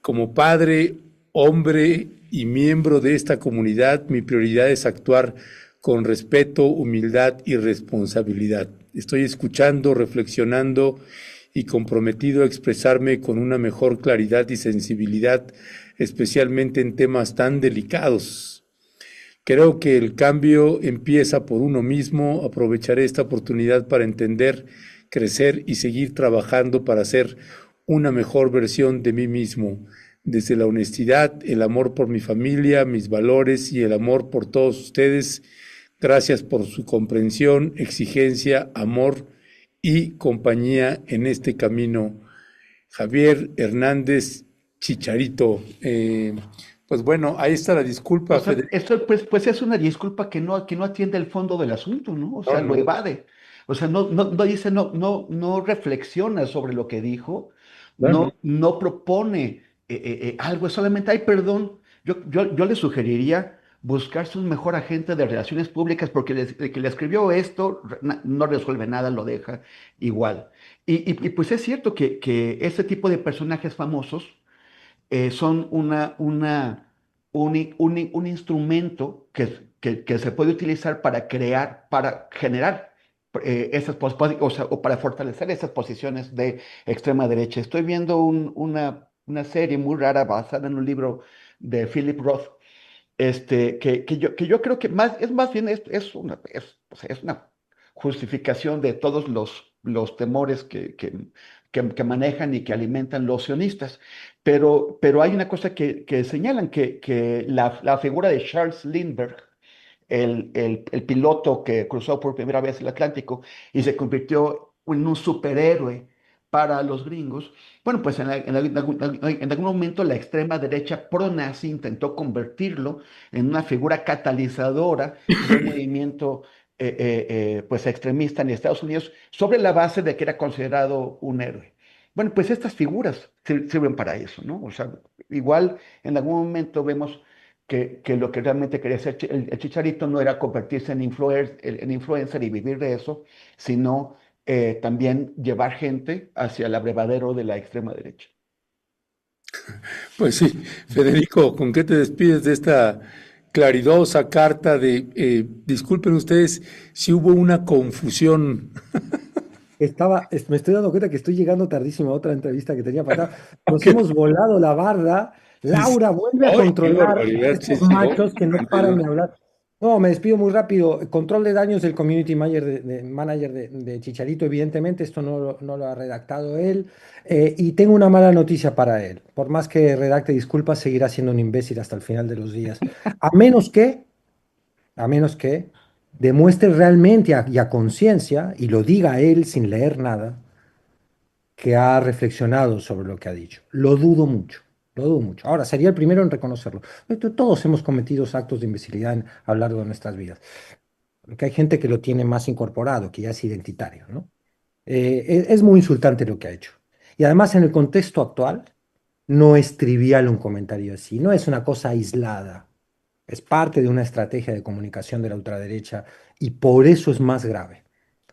Como padre, hombre y miembro de esta comunidad, mi prioridad es actuar con respeto, humildad y responsabilidad. Estoy escuchando, reflexionando y comprometido a expresarme con una mejor claridad y sensibilidad, especialmente en temas tan delicados. Creo que el cambio empieza por uno mismo. Aprovecharé esta oportunidad para entender, crecer y seguir trabajando para ser una mejor versión de mí mismo, desde la honestidad, el amor por mi familia, mis valores y el amor por todos ustedes. Gracias por su comprensión, exigencia, amor y compañía en este camino. Javier Hernández Chicharito. Pues bueno, ahí está la disculpa,
o sea,
Federico.
esto pues es una disculpa que no atiende el fondo del asunto, ¿no? O sea,
No,
lo
no.
evade. O sea, no dice, no reflexiona sobre lo que dijo,
Bueno,
no propone algo, solamente hay perdón. Yo le sugeriría buscarse un mejor agente de relaciones públicas porque el que le escribió esto no resuelve nada, lo deja igual. Y pues es cierto que ese tipo de personajes famosos son un instrumento que se puede utilizar para generar o para fortalecer esas posiciones de extrema derecha. Estoy viendo una serie muy rara basada en un libro de Philip Roth, que yo creo que es más bien o sea, es una justificación de todos los temores que manejan y que alimentan los sionistas. Pero hay una cosa que señalan, que la figura de Charles Lindbergh, el piloto que cruzó por primera vez el Atlántico y se convirtió en un superhéroe para los gringos. Bueno, pues en algún momento la extrema derecha pro-nazi intentó convertirlo en una figura catalizadora del movimiento pues extremista en Estados Unidos, sobre la base de que era considerado un héroe. Bueno, pues estas figuras sirven para eso, ¿no? O sea, igual en algún momento vemos que lo que realmente quería hacer el Chicharito no era convertirse en influencer y vivir de eso, sino también llevar gente hacia el abrevadero de la extrema derecha.
Pues sí, Federico, ¿con qué te despides de esta claridosa carta de, disculpen ustedes si hubo una confusión?
Me estoy dando cuenta que estoy llegando tardísimo a otra entrevista que tenía para acá. Nos hemos volado la barda. Laura, vuelve a
¡Ay, qué
controlar
barbaridad!
estos
Sí,
machos que no paran de hablar. No, me despido muy rápido. Control de daños del community manager de Chicharito, evidentemente, esto no lo ha redactado él. Y tengo una mala noticia para él. Por más que redacte disculpas, seguirá siendo un imbécil hasta el final de los días. A menos que demuestre realmente y a conciencia, y lo diga él sin leer nada, que ha reflexionado sobre lo que ha dicho. Lo dudo mucho. Lo dudo mucho. Ahora, sería el primero en reconocerlo. Todos hemos cometido actos de imbecilidad a lo largo de nuestras vidas. Porque hay gente que lo tiene más incorporado, que ya es identitario, ¿no? Es muy insultante lo que ha hecho. Y además, en el contexto actual, no es trivial un comentario así. No es una cosa aislada. Es parte de una estrategia de comunicación de la ultraderecha y por eso es más grave.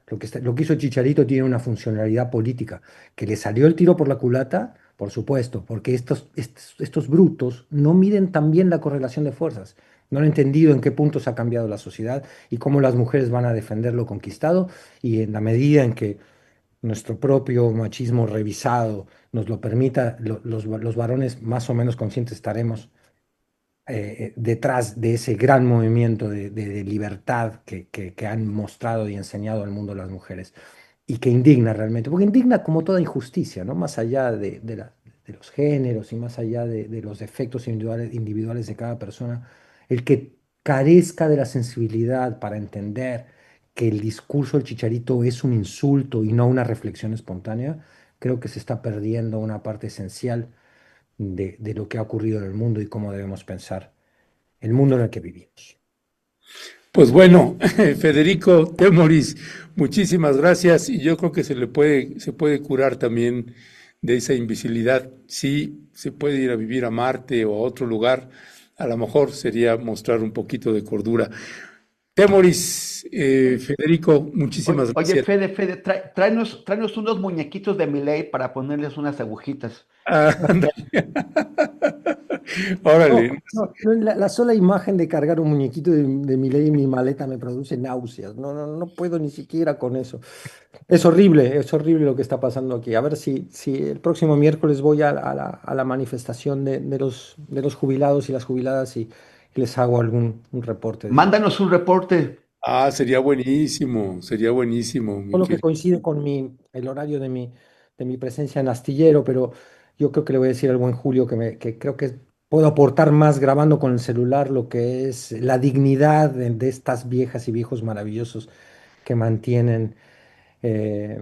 Lo que hizo Chicharito tiene una funcionalidad política. Que le salió el tiro por la culata, por supuesto, porque estos brutos no miden tan bien la correlación de fuerzas. No han entendido en qué puntos ha cambiado la sociedad y cómo las mujeres van a defender lo conquistado, y en la medida en que nuestro propio machismo revisado nos lo permita, los varones más o menos conscientes estaremos detrás de ese gran movimiento de libertad que han mostrado y enseñado al mundo las mujeres, y que indigna realmente, porque indigna como toda injusticia, ¿no? Más allá de los géneros y más allá de los defectos individuales de cada persona, el que carezca de la sensibilidad para entender que el discurso del Chicharito es un insulto y no una reflexión espontánea, creo que se está perdiendo una parte esencial de lo que ha ocurrido en el mundo y cómo debemos pensar el mundo en el que vivimos.
Pues bueno, Federico Temoris, muchísimas gracias, y yo creo que se puede curar también de esa invisibilidad. Sí, se puede ir a vivir a Marte o a otro lugar, a lo mejor sería mostrar un poquito de cordura. Temoris, Federico, muchísimas
Oye,
gracias.
Fede, tráenos unos muñequitos de Milei para ponerles unas agujitas.
Órale.
La sola imagen de cargar un muñequito de Milei en mi maleta me produce náuseas. No puedo ni siquiera con eso. Es horrible lo que está pasando aquí. A ver si el próximo miércoles voy a la manifestación de los jubilados y las jubiladas y les hago un reporte.
Mándanos un reporte.
Sería buenísimo, mi
Todo lo que
querido.
coincide con el horario de mi presencia en Astillero, pero yo creo que le voy a decir al buen Julio que creo que puedo aportar más grabando con el celular lo que es la dignidad de estas viejas y viejos maravillosos que mantienen, eh,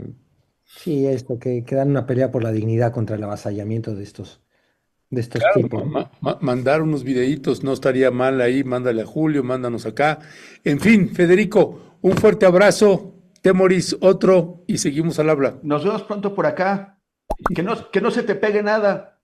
sí, esto, que dan una pelea por la dignidad contra el avasallamiento de estos
Claro,
tipos.
mandar unos videitos no estaría mal ahí, mándale a Julio, mándanos acá. En fin, Federico, un fuerte abrazo, Temoris, otro, y seguimos al habla.
Nos vemos pronto por acá. Que no se te pegue nada.